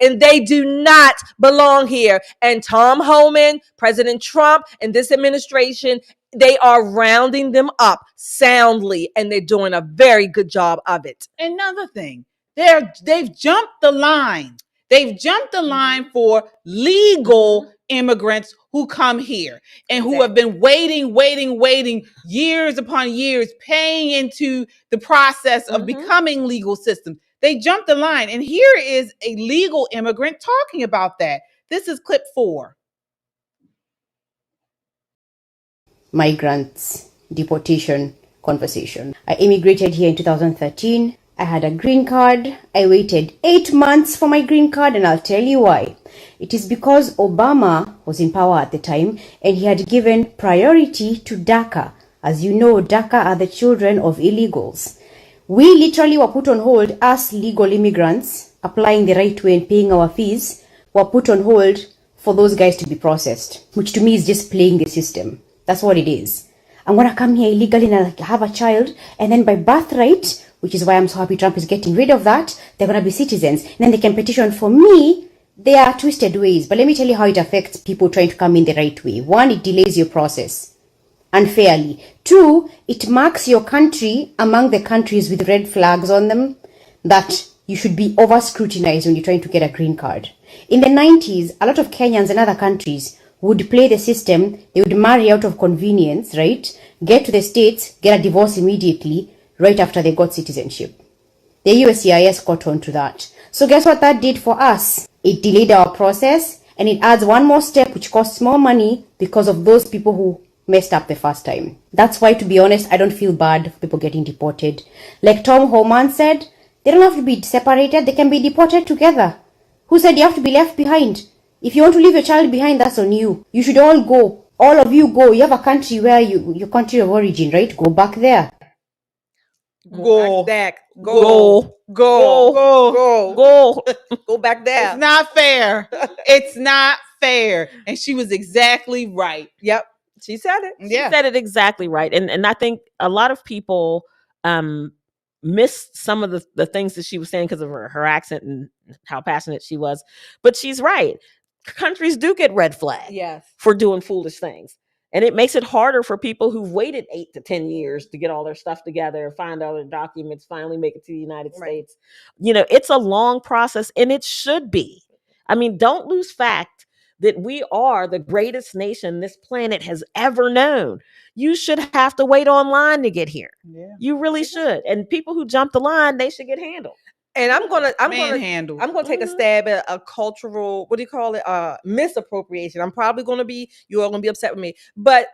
Speaker 6: and they do not belong here. And Tom Homan, President Trump, and this administration, they are rounding them up soundly, and they're doing a very good job of it.
Speaker 3: Another thing, they've jumped the line. They've jumped the line for legal immigrants who come here and who have been waiting years upon years, paying into the process of becoming legal systems. They jumped the line. And here is a legal immigrant talking about that. This is clip 4.
Speaker 5: Migrants, deportation conversation. I immigrated here in 2013. I had a green card. I waited 8 months for my green card, and I'll tell you why. It is because Obama was in power at the time, and he had given priority to DACA. As you know, DACA are the children of illegals. We literally were put on hold as legal immigrants, applying the right way and paying our fees, were put on hold for those guys to be processed, which to me is just playing the system. That's what it is. I'm going to come here illegally and have a child, and then by birthright, which is why I'm so happy Trump is getting rid of that, they're going to be citizens. And then they can petition for me. They are twisted ways. But let me tell you how it affects people trying to come in the right way. 1, it delays your process unfairly. 2, it marks your country among the countries with red flags on them that you should be over scrutinized when you're trying to get a green card. In the 90s, a lot of Kenyans and other countries would play the system. They would marry out of convenience, right? Get to the States, get a divorce immediately, right after they got citizenship. The USCIS caught on to that. So guess what that did for us? It delayed our process, and it adds one more step which costs more money because of those people who messed up the first time. That's why, to be honest, I don't feel bad for people getting deported. Like Tom Homan said, they don't have to be separated, they can be deported together. Who said you have to be left behind? If you want to leave your child behind, that's on you. You should all go. All of you go. You have a country where your country of origin, right? Go back there.
Speaker 3: Go
Speaker 6: back.
Speaker 3: Go
Speaker 6: back there.
Speaker 3: It's not fair. It's not fair. And she was exactly right.
Speaker 6: Yep. She said it.
Speaker 11: She said it exactly right. And I think a lot of people missed some of the things that she was saying because of her accent and how passionate she was. But she's right. Countries do get red flagged for doing foolish things. And it makes it harder for people who've waited 8 to 10 years to get all their stuff together, find all their documents, finally make it to the United States. You know, it's a long process, and it should be. I mean, don't lose fact that we are the greatest nation this planet has ever known. You should have to wait online to get here. Yeah. You really should. And people who jump the line, they should get handled.
Speaker 6: And I'm gonna take a stab at a cultural, what do you call it? Misappropriation. I'm probably you all gonna be upset with me. But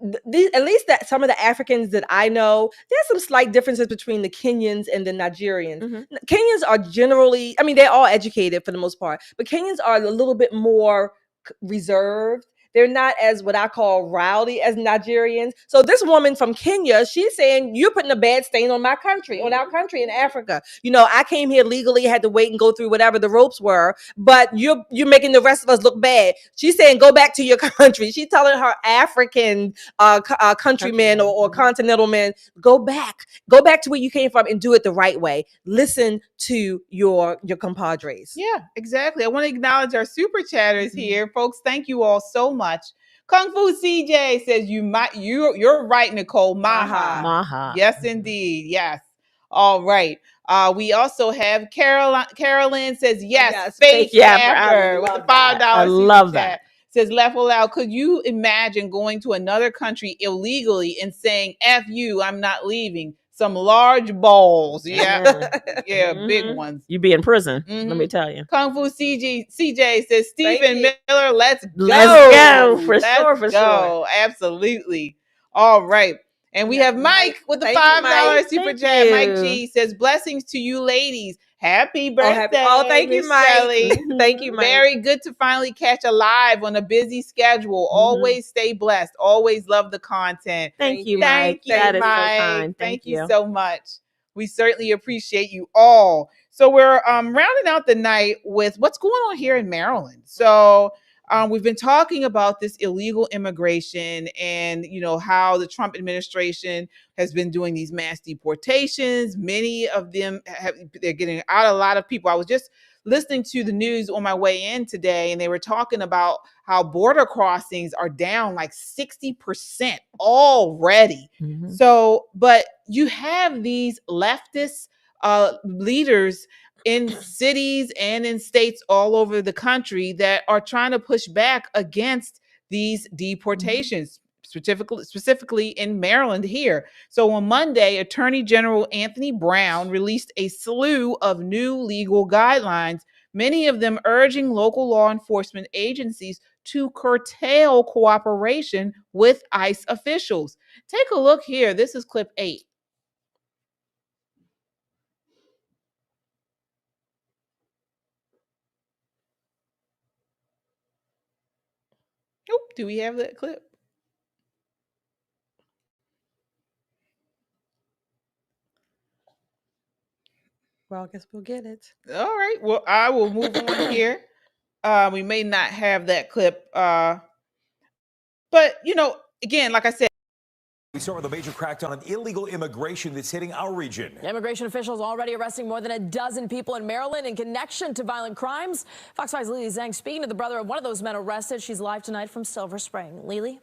Speaker 6: at least that some of the Africans that I know, there's some slight differences between the Kenyans and the Nigerians. Kenyans are generally, I mean, they're all educated for the most part, but Kenyans are a little bit more reserved. They're not as what I call rowdy as Nigerians. So this woman from Kenya, she's saying, you're putting a bad stain on my country, on our country in Africa. You know, I came here legally, had to wait and go through whatever the ropes were, but you're making the rest of us look bad. She's saying, go back to your country. She's telling her African countrymen or continental men, go back to where you came from and do it the right way. Listen to your compadres.
Speaker 3: Yeah, exactly. I want to acknowledge our super chatters here. Folks, thank you all so much. Kung Fu CJ says you're right, Nicole. Maha. Yes, indeed. Yes. All right. We also have Caroline says yes. Fake yapper with the $5.
Speaker 11: I love that.
Speaker 3: Says level out. Could you imagine going to another country illegally and saying "F you, I'm not leaving"? Some large balls. Yeah. Yeah, big ones.
Speaker 11: You be in prison. Let me tell you.
Speaker 3: Kung Fu CJ says Stephen Miller, let's go.
Speaker 11: Let's go. For sure.
Speaker 3: Absolutely. All right. And we have Mike with the $5 super chat. Mike G says, blessings to you ladies. Happy birthday.
Speaker 6: Oh, thank you, Mike.
Speaker 3: Shelley.
Speaker 6: Thank you, Mike.
Speaker 3: Very good to finally catch a live on a busy schedule. Always stay blessed. Always love the content.
Speaker 11: Thank you, Mike. That is so kind.
Speaker 3: Thank you so much. We certainly appreciate you all. So we're rounding out the night with what's going on here in Maryland. So we've been talking about this illegal immigration and, you know, how the Trump administration has been doing these mass deportations. Many of them, they're getting out a lot of people. I was just listening to the news on my way in today, and they were talking about how border crossings are down like 60% already. So, but you have these leftist leaders in cities and in states all over the country that are trying to push back against these deportations, specifically in Maryland here. So on Monday, Attorney General Anthony Brown released a slew of new legal guidelines, many of them urging local law enforcement agencies to curtail cooperation with ICE officials. Take a look here. This is clip 8. Oh, do we have that clip?
Speaker 6: Well, I guess we'll get it.
Speaker 3: All right. Well, I will move on here. We may not have that clip. But, you know, again, like I said,
Speaker 7: we start with a major crackdown on illegal immigration that's hitting our region.
Speaker 8: Immigration officials already arresting more than a dozen people in Maryland in connection to violent crimes. Fox 5's Lily Zhang speaking to the brother of one of those men arrested. She's live tonight from Silver Spring. Lily?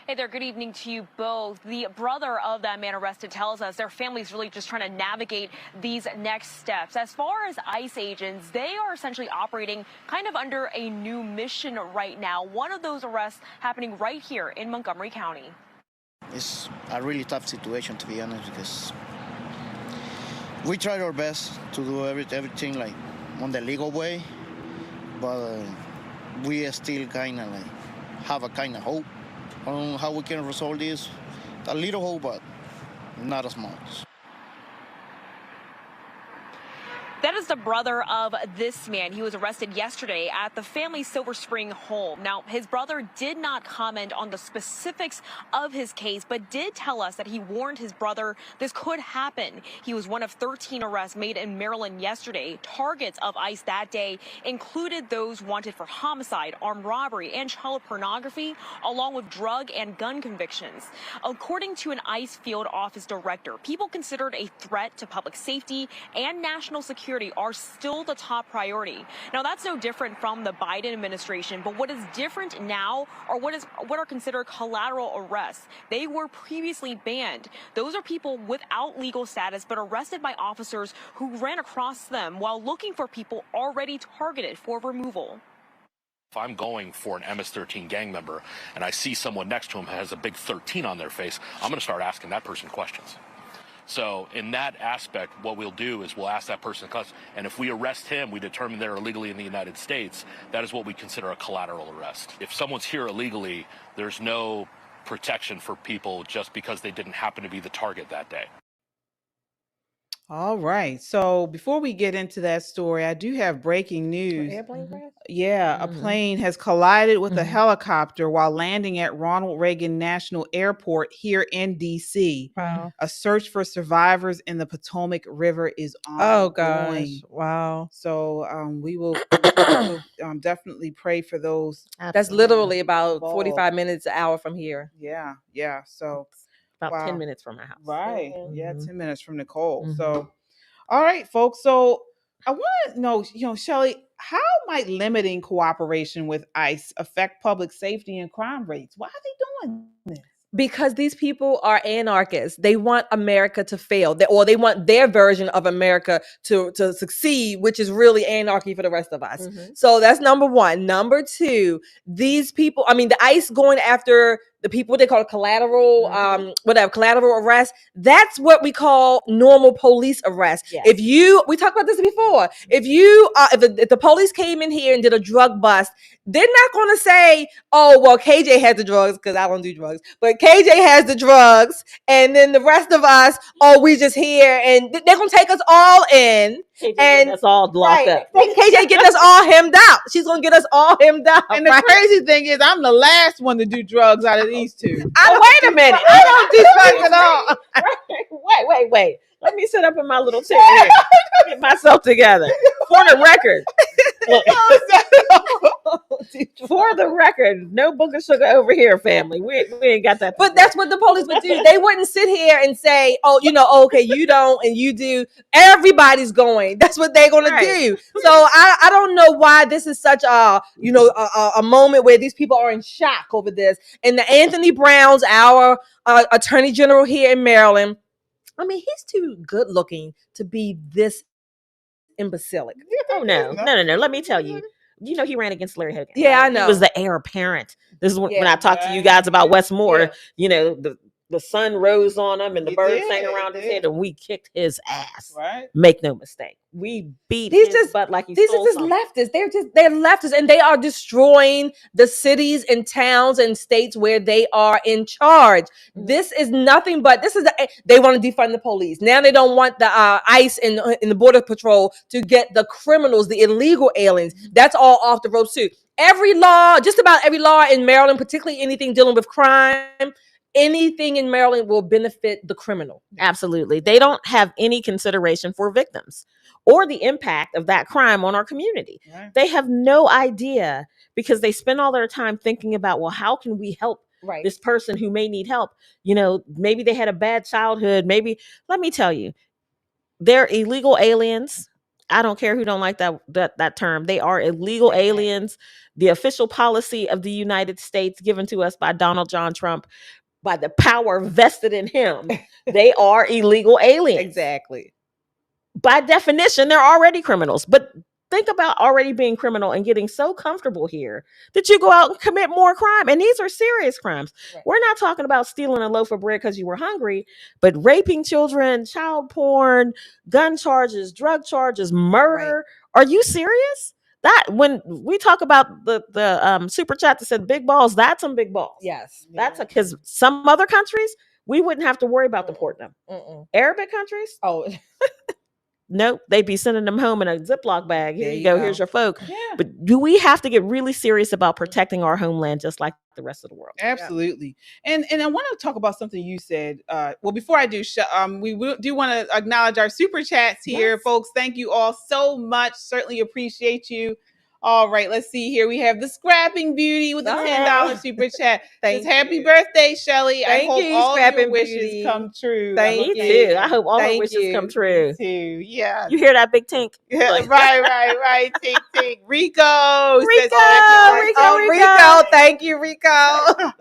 Speaker 23: Hey there, good evening to you both. The brother of that man arrested tells us their family's really just trying to navigate these next steps. As far as ICE agents, they are essentially operating kind of under a new mission right now. One of those arrests happening right here in Montgomery County.
Speaker 24: It's a really tough situation, to be honest, because we tried our best to do everything like on the legal way, but we still kind of like have a kind of hope on how we can resolve this. A little hope, but not as much.
Speaker 23: That is the brother of this man. He was arrested yesterday at the family's Silver Spring home. Now, his brother did not comment on the specifics of his case, but did tell us that he warned his brother this could happen. He was one of 13 arrests made in Maryland yesterday. Targets of ICE that day included those wanted for homicide, armed robbery, and child pornography, along with drug and gun convictions. According to an ICE field office director, people considered a threat to public safety and national security are still the top priority. Now, that's no different from the Biden administration, but what is different now are what are considered collateral arrests. They were previously banned. Those are people without legal status but arrested by officers who ran across them while looking for people already targeted for removal.
Speaker 25: If I'm going for an MS-13 gang member and I see someone next to him has a big 13 on their face, I'm going to start asking that person questions.
Speaker 23: So in that aspect, what we'll do is we'll ask that person to custody. And if we arrest him, we determine they're illegally in the United States. That is what we consider a collateral arrest. If someone's here illegally, there's no protection for people just because they didn't happen to be the target that day.
Speaker 4: All right. So before we get into that story, I do have breaking news.
Speaker 11: Airplane crash?
Speaker 4: Yeah, a plane has collided with a helicopter while landing at Ronald Reagan National Airport here in DC.
Speaker 6: Wow.
Speaker 4: A search for survivors in the Potomac River is ongoing.
Speaker 6: Oh gosh. Wow.
Speaker 4: So we will definitely pray for those.
Speaker 6: That's literally about
Speaker 4: involved.
Speaker 6: 45 minutes, an hour from here.
Speaker 4: Yeah, yeah. So
Speaker 11: about 10 minutes from my house.
Speaker 4: Right. Yeah, 10 minutes from Nicole. So, all right, folks. So I want to know, Shelley, how might limiting cooperation with ICE affect public safety and crime rates? Why are they doing this?
Speaker 6: Because these people are anarchists. They want America to fail, or they want their version of America to succeed, which is really anarchy for the rest of us. So that's number one. Number two, these people, the ICE going after the people they call collateral, collateral arrest. That's what we call normal police arrest.
Speaker 11: Yes.
Speaker 6: We talked about this before. If the police came in here and did a drug bust, they're not going to say, "Oh, well, KJ has the drugs," because I don't do drugs, but KJ has the drugs, and then the rest of us, we just here, and they're going to take us all in.
Speaker 11: KJ
Speaker 6: and
Speaker 11: us all locked up.
Speaker 6: KJ get us all hemmed out. She's going to get us all hemmed out.
Speaker 4: And the crazy thing is, I'm the last one to do drugs out of these two.
Speaker 6: Wait a minute. I don't do drugs at all.
Speaker 11: Wait. Let me sit up in my little chair here. Get myself together. For the record. For the record, no book of sugar over here, family. We ain't got that.
Speaker 6: But that's what the police would do. They wouldn't sit here and say, okay, you don't and you do. Everybody's going. That's what they're going to do. So I don't know why this is such a moment where these people are in shock over this. And the Anthony Brown's, our attorney general here in Maryland, he's too good looking to be this imbecilic.
Speaker 11: Oh, no. Let me tell you. He ran against Larry Hogan.
Speaker 6: Yeah, I know.
Speaker 11: He was the heir apparent. This is when I talked to you guys about Westmore. Yeah. The sun rose on him and the birds sang around his head, and we kicked his ass.
Speaker 4: Right.
Speaker 11: Make no mistake. We beat his butt like
Speaker 6: these are just leftists. They're leftists, and they are destroying the cities and towns and states where they are in charge. This is nothing but they want to defund the police. Now they don't want the ICE and the Border Patrol to get the criminals, the illegal aliens. That's all off the ropes too. Just about every law in Maryland, particularly anything dealing with crime, anything in Maryland will benefit the criminal.
Speaker 11: Absolutely. They don't have any consideration for victims or the impact of that crime on our community. Right. They have no idea because they spend all their time thinking about, well, how can we help this person who may need help? Maybe they had a bad childhood. Maybe, let me tell you, they're illegal aliens. I don't care who don't like that term. They are illegal aliens. The official policy of the United States given to us by Donald John Trump, by the power vested in him, they are illegal aliens.
Speaker 6: Exactly.
Speaker 11: By definition, they're already criminals. But think about already being criminal and getting so comfortable here that you go out and commit more crime. And these are serious crimes. Right. We're not talking about stealing a loaf of bread because you were hungry, but raping children, child porn, gun charges, drug charges, murder. Right. Are you serious? That when we talk about the super chat that said big balls, that's some big balls.
Speaker 6: Yes.
Speaker 11: That's because some other countries, we wouldn't have to worry about deporting them. Arabic countries?
Speaker 6: Oh,
Speaker 11: nope. They'd be sending them home in a Ziploc bag. Here you go. Here's your folk. Yeah. But do we have to get really serious about protecting our homeland just like the rest of the world?
Speaker 4: Absolutely. Yeah. And I want to talk about something you said. Before I do, we do want to acknowledge our super chats here, folks. Thank you all so much. Certainly appreciate you. All right, let's see here. We have the Scrapping Beauty with a $10 super chat. Happy birthday, Shelley. I hope all your wishes come true.
Speaker 11: Thank you. I hope all your wishes come true.
Speaker 4: Too. Yeah.
Speaker 11: You hear that, Big Tink?
Speaker 4: Yeah, right. Tink. Rico.
Speaker 6: Rico. Thank you, Rico.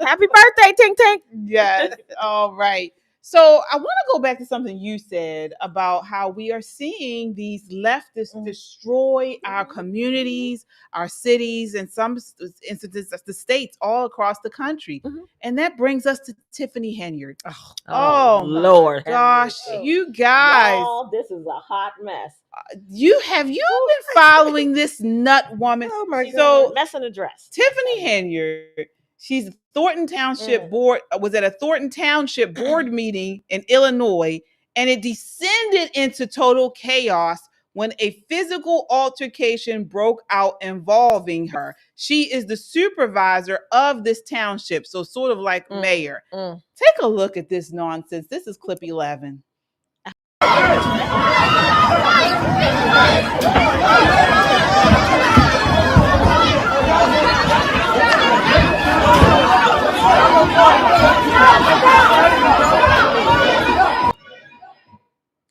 Speaker 11: Happy birthday, Tink.
Speaker 4: Yes. All right. So I want to go back to something you said about how we are seeing these leftists destroy our communities, our cities, and some instances the states all across the country. And that brings us to Tiffany Henyard. Oh
Speaker 11: Lord,
Speaker 4: gosh, you guys.
Speaker 11: Y'all, this is a hot mess.
Speaker 4: You been following this nut woman?
Speaker 11: Oh my God.
Speaker 4: So
Speaker 11: Mess in a dress.
Speaker 4: Tiffany Henyard, she's Thornton Township board, was at a Thornton Township board meeting in Illinois, and it descended into total chaos when a physical altercation broke out involving her. She is the supervisor of this township, so sort of like mayor. Take a look at this nonsense. This is clip 11.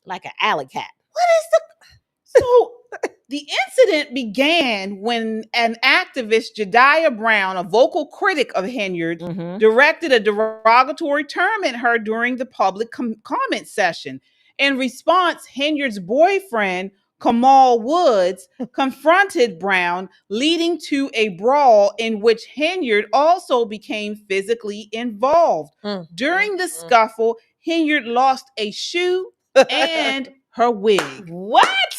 Speaker 11: Like an alley cat.
Speaker 4: So the incident began when an activist, Jediah Brown, a vocal critic of Henyard, directed a derogatory term at her during the public comment session. In response, Henyard's boyfriend, Kamal Woods, confronted Brown, leading to a brawl in which Henyard also became physically involved. During the scuffle, Henyard lost a shoe and her wig.
Speaker 11: What?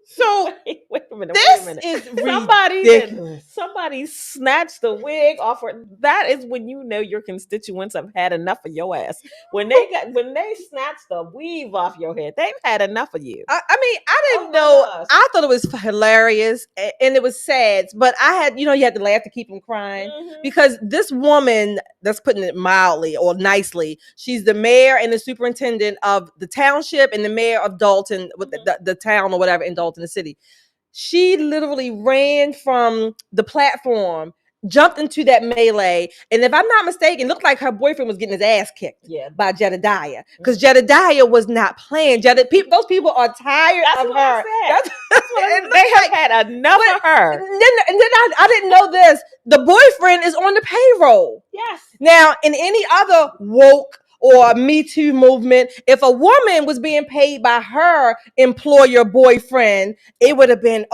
Speaker 11: So wait a minute.
Speaker 4: This is ridiculous.
Speaker 11: Somebody snatched the wig off her. That is when you know your constituents have had enough of your ass. When they snatched the weave off your head, they've had enough of you.
Speaker 6: I mean, I didn't know. I thought it was hilarious and it was sad, but I had, you had to laugh to keep from crying because this woman, that's putting it mildly or nicely, she's the mayor and the superintendent of the township and the mayor of Dalton, with the town or whatever in Dalton, the city. She literally ran from the platform, jumped into that melee, and if I'm not mistaken, it looked like her boyfriend was getting his ass kicked by Jedediah, because Jedediah was not playing. Those people are tired of her.
Speaker 11: They have had enough of her.
Speaker 6: And then I didn't know this. The boyfriend is on the payroll.
Speaker 11: Yes.
Speaker 6: Now, in any other woke or Me Too movement, if a woman was being paid by her employer boyfriend, it would have been,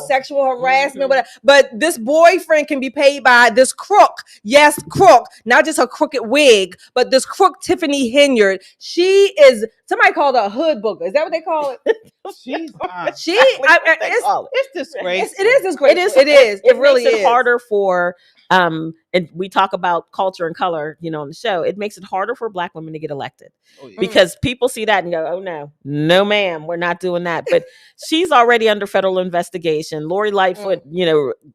Speaker 6: sexual harassment, whatever. But this boyfriend can be paid by this crook. Yes, crook. Not just a crooked wig, but this crook Tiffany Henyard. She is, somebody called her a hood booger. Is that what they call it?
Speaker 4: It's
Speaker 6: It
Speaker 4: disgraceful.
Speaker 6: is disgraceful. It is. It really
Speaker 11: makes it
Speaker 6: is.
Speaker 11: harder for and we talk about culture and color, on the show. It makes it harder for Black women to get elected because people see that and go, "Oh no, ma'am, we're not doing that." But she's already under federal investigation. Lori Lightfoot,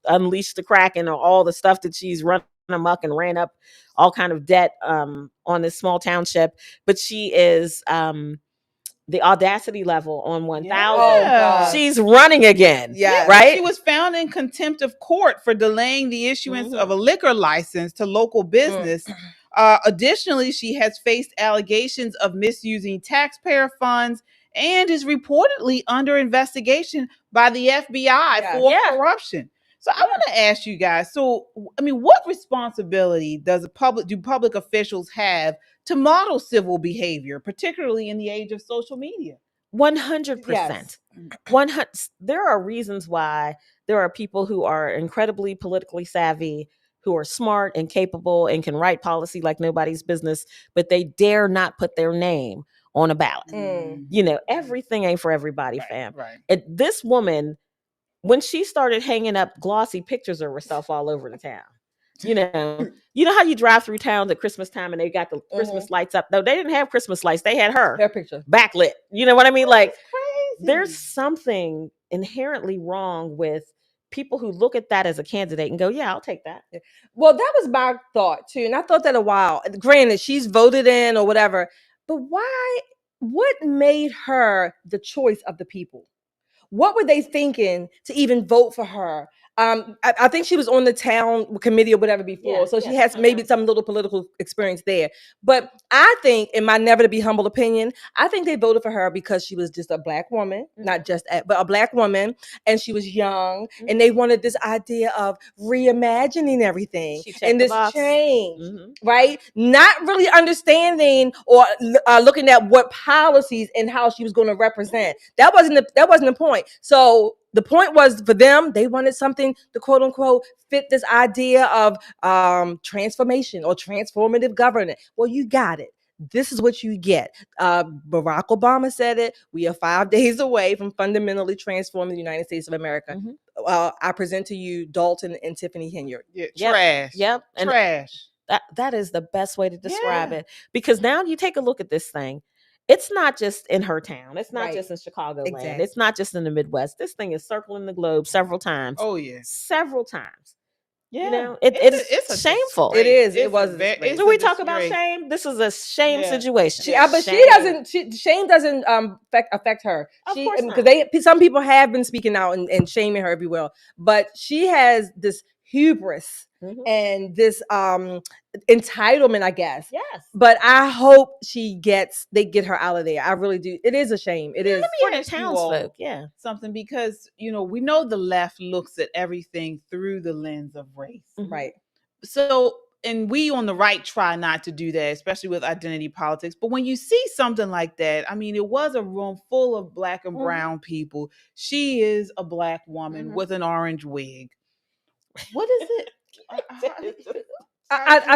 Speaker 11: unleashed the Kraken or all the stuff that she's run amok and ran up all kind of debt on this small township. But she is the audacity level on 1,000. She's running again.
Speaker 4: Yeah,
Speaker 11: right.
Speaker 4: She was found in contempt of court for delaying the issuance of a liquor license to local business. Additionally, she has faced allegations of misusing taxpayer funds and is reportedly under investigation by the FBI for corruption. So I want to ask you guys, what responsibility do public officials have to model civil behavior, particularly in the age of social media?
Speaker 11: 100%. There are reasons why there are people who are incredibly politically savvy, who are smart and capable and can write policy like nobody's business, but they dare not put their name on a ballot. Everything ain't for everybody, fam.
Speaker 4: Right.
Speaker 11: And this woman, when she started hanging up glossy pictures of herself all over the town, you know how you drive through towns at Christmas time and they got the Christmas lights up? No, they didn't have Christmas lights. They had her
Speaker 6: picture
Speaker 11: backlit. You know what I mean? Like, there's something inherently wrong with people who look at that as a candidate and go, "Yeah, I'll take that."
Speaker 6: Well, that was my thought too. And I thought that a while. Granted, she's voted in or whatever, but why? What made her the choice of the people? What were they thinking to even vote for her? I think she was on the town committee or whatever before, so she has maybe some little political experience there. But I think, in my never to be humble opinion, I think they voted for her because she was just a black woman, not just but a black woman, and she was young, and they wanted this idea of reimagining everything and this change, right? Not really understanding or looking at what policies and how she was going to represent. That wasn't the point. So the point was, for them, they wanted something to quote unquote fit this idea of transformation or transformative governance. Well, you got it. This is what you get. Barack Obama said it. We are 5 days away from fundamentally transforming the United States of America. I present to you Dalton and Tiffany Henyard.
Speaker 3: Trash.
Speaker 11: Yep. And
Speaker 3: Trash.
Speaker 11: That is the best way to describe it. Because now you take a look at this thing. It's not just in her town. It's not just in Chicagoland.
Speaker 6: Exactly.
Speaker 11: It's not just in the Midwest. This thing is circling the globe several times.
Speaker 3: Oh, yeah.
Speaker 11: Several times.
Speaker 3: Yeah.
Speaker 11: You know, it's shameful.
Speaker 6: It is. It was.
Speaker 11: Do we talk about shame? This is a shame situation.
Speaker 6: But she doesn't. Shame doesn't affect her.
Speaker 11: Of course not.
Speaker 6: Because some people have been speaking out and shaming her everywhere, but she has this hubris and this entitlement, I guess.
Speaker 11: Yes.
Speaker 6: But I hope they get her out of there. I really do. It is a shame. It is.
Speaker 11: Let me townsfolk. Yeah.
Speaker 3: Something, because we know the left looks at everything through the lens of race.
Speaker 6: Right.
Speaker 3: So, and we on the right try not to do that, especially with identity politics. But when you see something like that, I mean, it was a room full of black and brown people. She is a black woman with an orange wig. What is it?
Speaker 6: I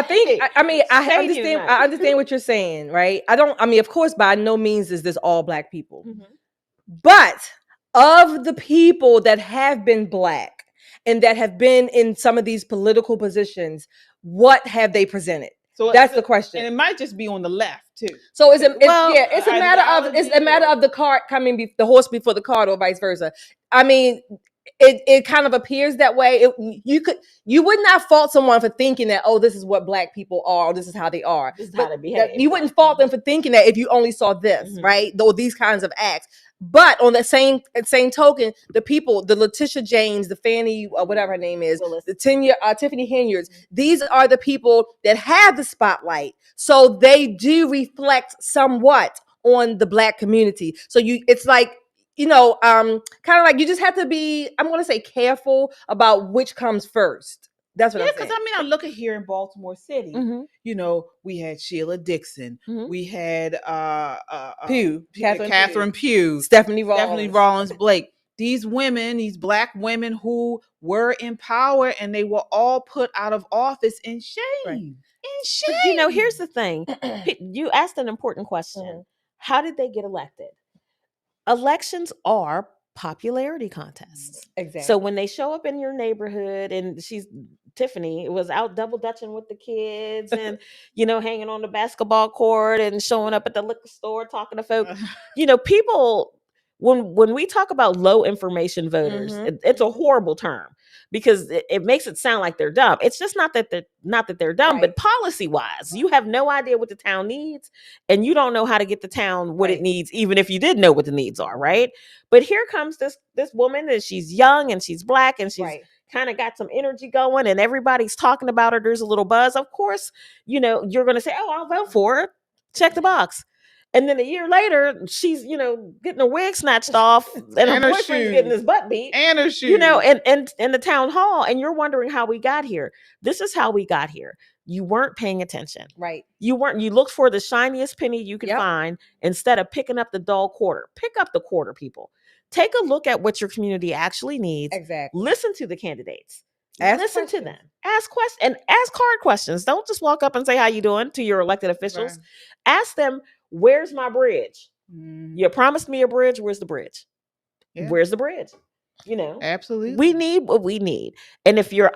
Speaker 6: understand what you're saying, right? Of course, by no means is this all black people. But of the people that have been black and that have been in some of these political positions, what have they presented? So that's the question.
Speaker 3: And it might just be on the left too.
Speaker 6: So it's a matter of the cart coming, the horse before the cart, or vice versa. I mean, it kind of appears that way. You would not fault someone for thinking that, oh, this is what black people are, or this is how they are.
Speaker 11: This is how they behave.
Speaker 6: You wouldn't fault them for thinking that if you only saw this, right? Though these kinds of acts. But on the same token, the people, the Leticia James, the Fanny, whatever her name is, the Tiffany Henyards, these are the people that have the spotlight. So they do reflect somewhat on the black community. So it's like, kind of like you just have to be, I'm going to say, careful about which comes first. That's what I'm saying.
Speaker 3: Because I look at here in Baltimore City. We had Sheila Dixon. We had Catherine Pugh, Stephanie Rollins Blake. These women, these black women who were in power, and they were all put out of office in shame.
Speaker 11: Right.
Speaker 3: In shame.
Speaker 11: But, here's the thing. You asked an important question. How did they get elected? Elections are popularity contests.
Speaker 6: Exactly.
Speaker 11: So when they show up in your neighborhood, and Tiffany was out double dutching with the kids and, hanging on the basketball court and showing up at the liquor store talking to folk, people, when we talk about low information voters, it's a horrible term because it makes it sound like they're dumb. It's just not that they're dumb, right. But policy wise, you have no idea what the town needs, and you don't know how to get the town what it needs, even if you did know what the needs are, right? But here comes this woman, and she's young and she's black and she's kind of got some energy going, and everybody's talking about her. There's a little buzz. Of course, you're going to say, "Oh, I'll vote for her." Check the box. And then a year later, she's, getting her wig snatched off, and her boyfriend's getting his butt beat.
Speaker 3: And her shoes.
Speaker 11: And in the town hall, and you're wondering how we got here. This is how we got here. You weren't paying attention.
Speaker 6: Right.
Speaker 11: You looked for the shiniest penny you could find instead of picking up the dull quarter. Pick up the quarter, people. Take a look at what your community actually needs.
Speaker 6: Exactly.
Speaker 11: Listen to the candidates. Listen to them. Ask questions, and ask hard questions. Don't just walk up and say, "How you doing?" to your elected officials. Right. Ask them, "Where's my bridge? You promised me a bridge. Where's the bridge? Yeah. Where's the bridge?"
Speaker 3: Absolutely.
Speaker 11: We need what we need. And if you're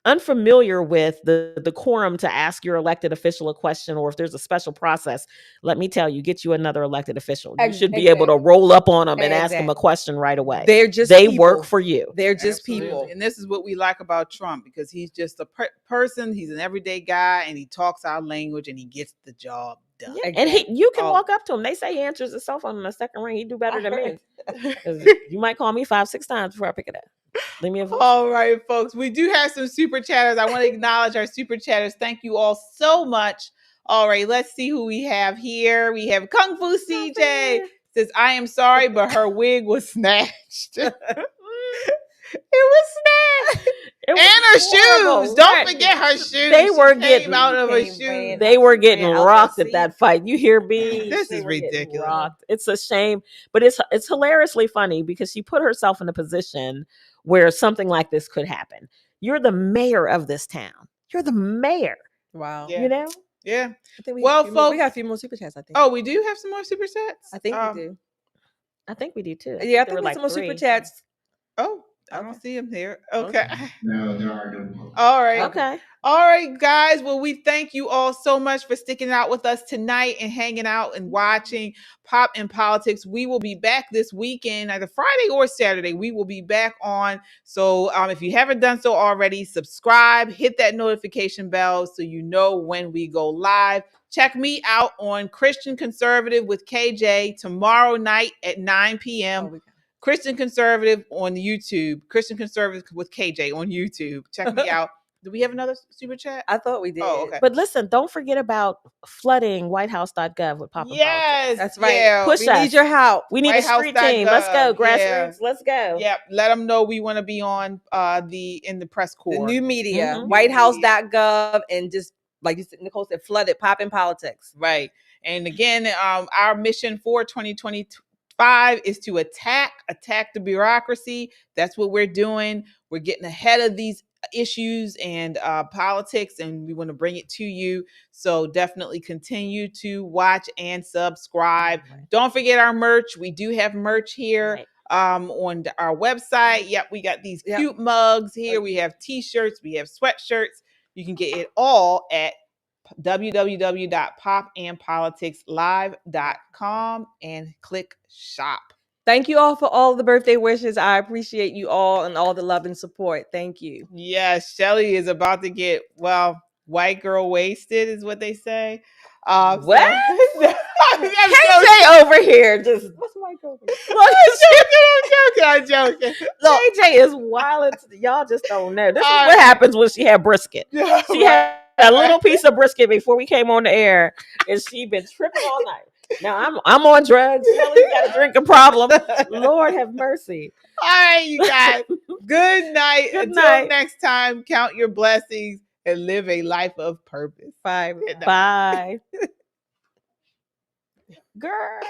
Speaker 11: unfamiliar with the decorum to ask your elected official a question, or if there's a special process, let me tell you, get you another elected official. You should be able to roll up on them and ask them a question right away. They work for you.
Speaker 6: They're just people.
Speaker 3: And this is what we like about Trump, because he's just a person. He's an everyday guy, and he talks our language, and he gets the job done.
Speaker 11: Yeah. And you can walk up to him. They say he answers his cell phone in the second ring. He do better than me. You might call me 5-6 times before I pick it up. Leave me a voice.
Speaker 3: All right, folks. We do have some super chatters. I want to acknowledge our super chatters. Thank you all so much. All right, let's see who we have here. We have Kung Fu CJ. Says, I am sorry, but her wig was snatched. It was snatched. And her shoes. Don't forget her shoes.
Speaker 11: They were getting
Speaker 3: out of her shoes.
Speaker 11: They were getting rocked at that fight. You hear me?
Speaker 3: This is ridiculous.
Speaker 11: Rocked. It's a shame, but it's hilariously funny because she put herself in a position where something like this could happen. You're the mayor of this town. You're the mayor.
Speaker 6: Wow.
Speaker 11: You know?
Speaker 3: Yeah.
Speaker 6: I think
Speaker 3: folks,
Speaker 6: we got a few more super chats, I think.
Speaker 3: Oh, we do have some more super chats?
Speaker 6: I think we do.
Speaker 11: I think we do too.
Speaker 6: Yeah, I think we have some more super chats.
Speaker 3: Oh, I don't see him here. Okay.
Speaker 9: No, there are no more.
Speaker 3: All right.
Speaker 11: Okay.
Speaker 3: All right, guys. Well, we thank you all so much for sticking out with us tonight and hanging out and watching Pop and Politics. We will be back this weekend, either Friday or Saturday. We will be back on. So if you haven't done so already, subscribe, hit that notification bell so you know when we go live. Check me out on Christian Conservative with KJ tomorrow night at 9 p.m. Christian Conservative on YouTube. Christian Conservative with KJ on YouTube. Check me out. Do we have another super chat?
Speaker 6: I thought we did.
Speaker 3: Oh, okay.
Speaker 11: But listen, don't forget about flooding whitehouse.gov with Pop and
Speaker 3: Yes,
Speaker 6: that's right.
Speaker 3: Yeah.
Speaker 11: Push
Speaker 6: we
Speaker 11: us.
Speaker 6: need your help.
Speaker 11: We need a street team. Let's go, grassroots. Let's go.
Speaker 3: Yep. Let them know we want to be on in the press corps.
Speaker 6: The new media,
Speaker 3: Mhm.
Speaker 6: whitehouse.gov, and just like you said, Nicole said, flooded Pop and Politics.
Speaker 3: Right. And again, our mission for 2025 is to attack the bureaucracy. That's what we're doing. We're getting ahead of these issues and politics, and we want to bring it to you. So definitely continue to watch and subscribe. Don't forget our merch. We do have merch here on our website. Yep, we got these cute mugs here. We have t-shirts, we have sweatshirts. You can get it all at www.popandpoliticslive.com and click shop.
Speaker 6: Thank you all for all the birthday wishes. I appreciate you all and all the love and support. Thank you.
Speaker 3: Yes, Shelly is about to get, white girl wasted is what they say.
Speaker 11: What?
Speaker 3: KJ
Speaker 11: over here just
Speaker 6: what's white girl?
Speaker 3: I'm joking.
Speaker 11: Look, KJ is wild. Y'all just don't know. This is what happens when she had brisket. She had a little piece of brisket before we came on the air, and she been tripping all night. Now I'm on drugs. Shelly's got a drinking problem. Lord have mercy.
Speaker 3: All right, you guys. Good night.
Speaker 11: Good
Speaker 3: Until
Speaker 11: night.
Speaker 3: next time, count your blessings and live a life of purpose.
Speaker 6: Bye.
Speaker 11: Bye. Girl.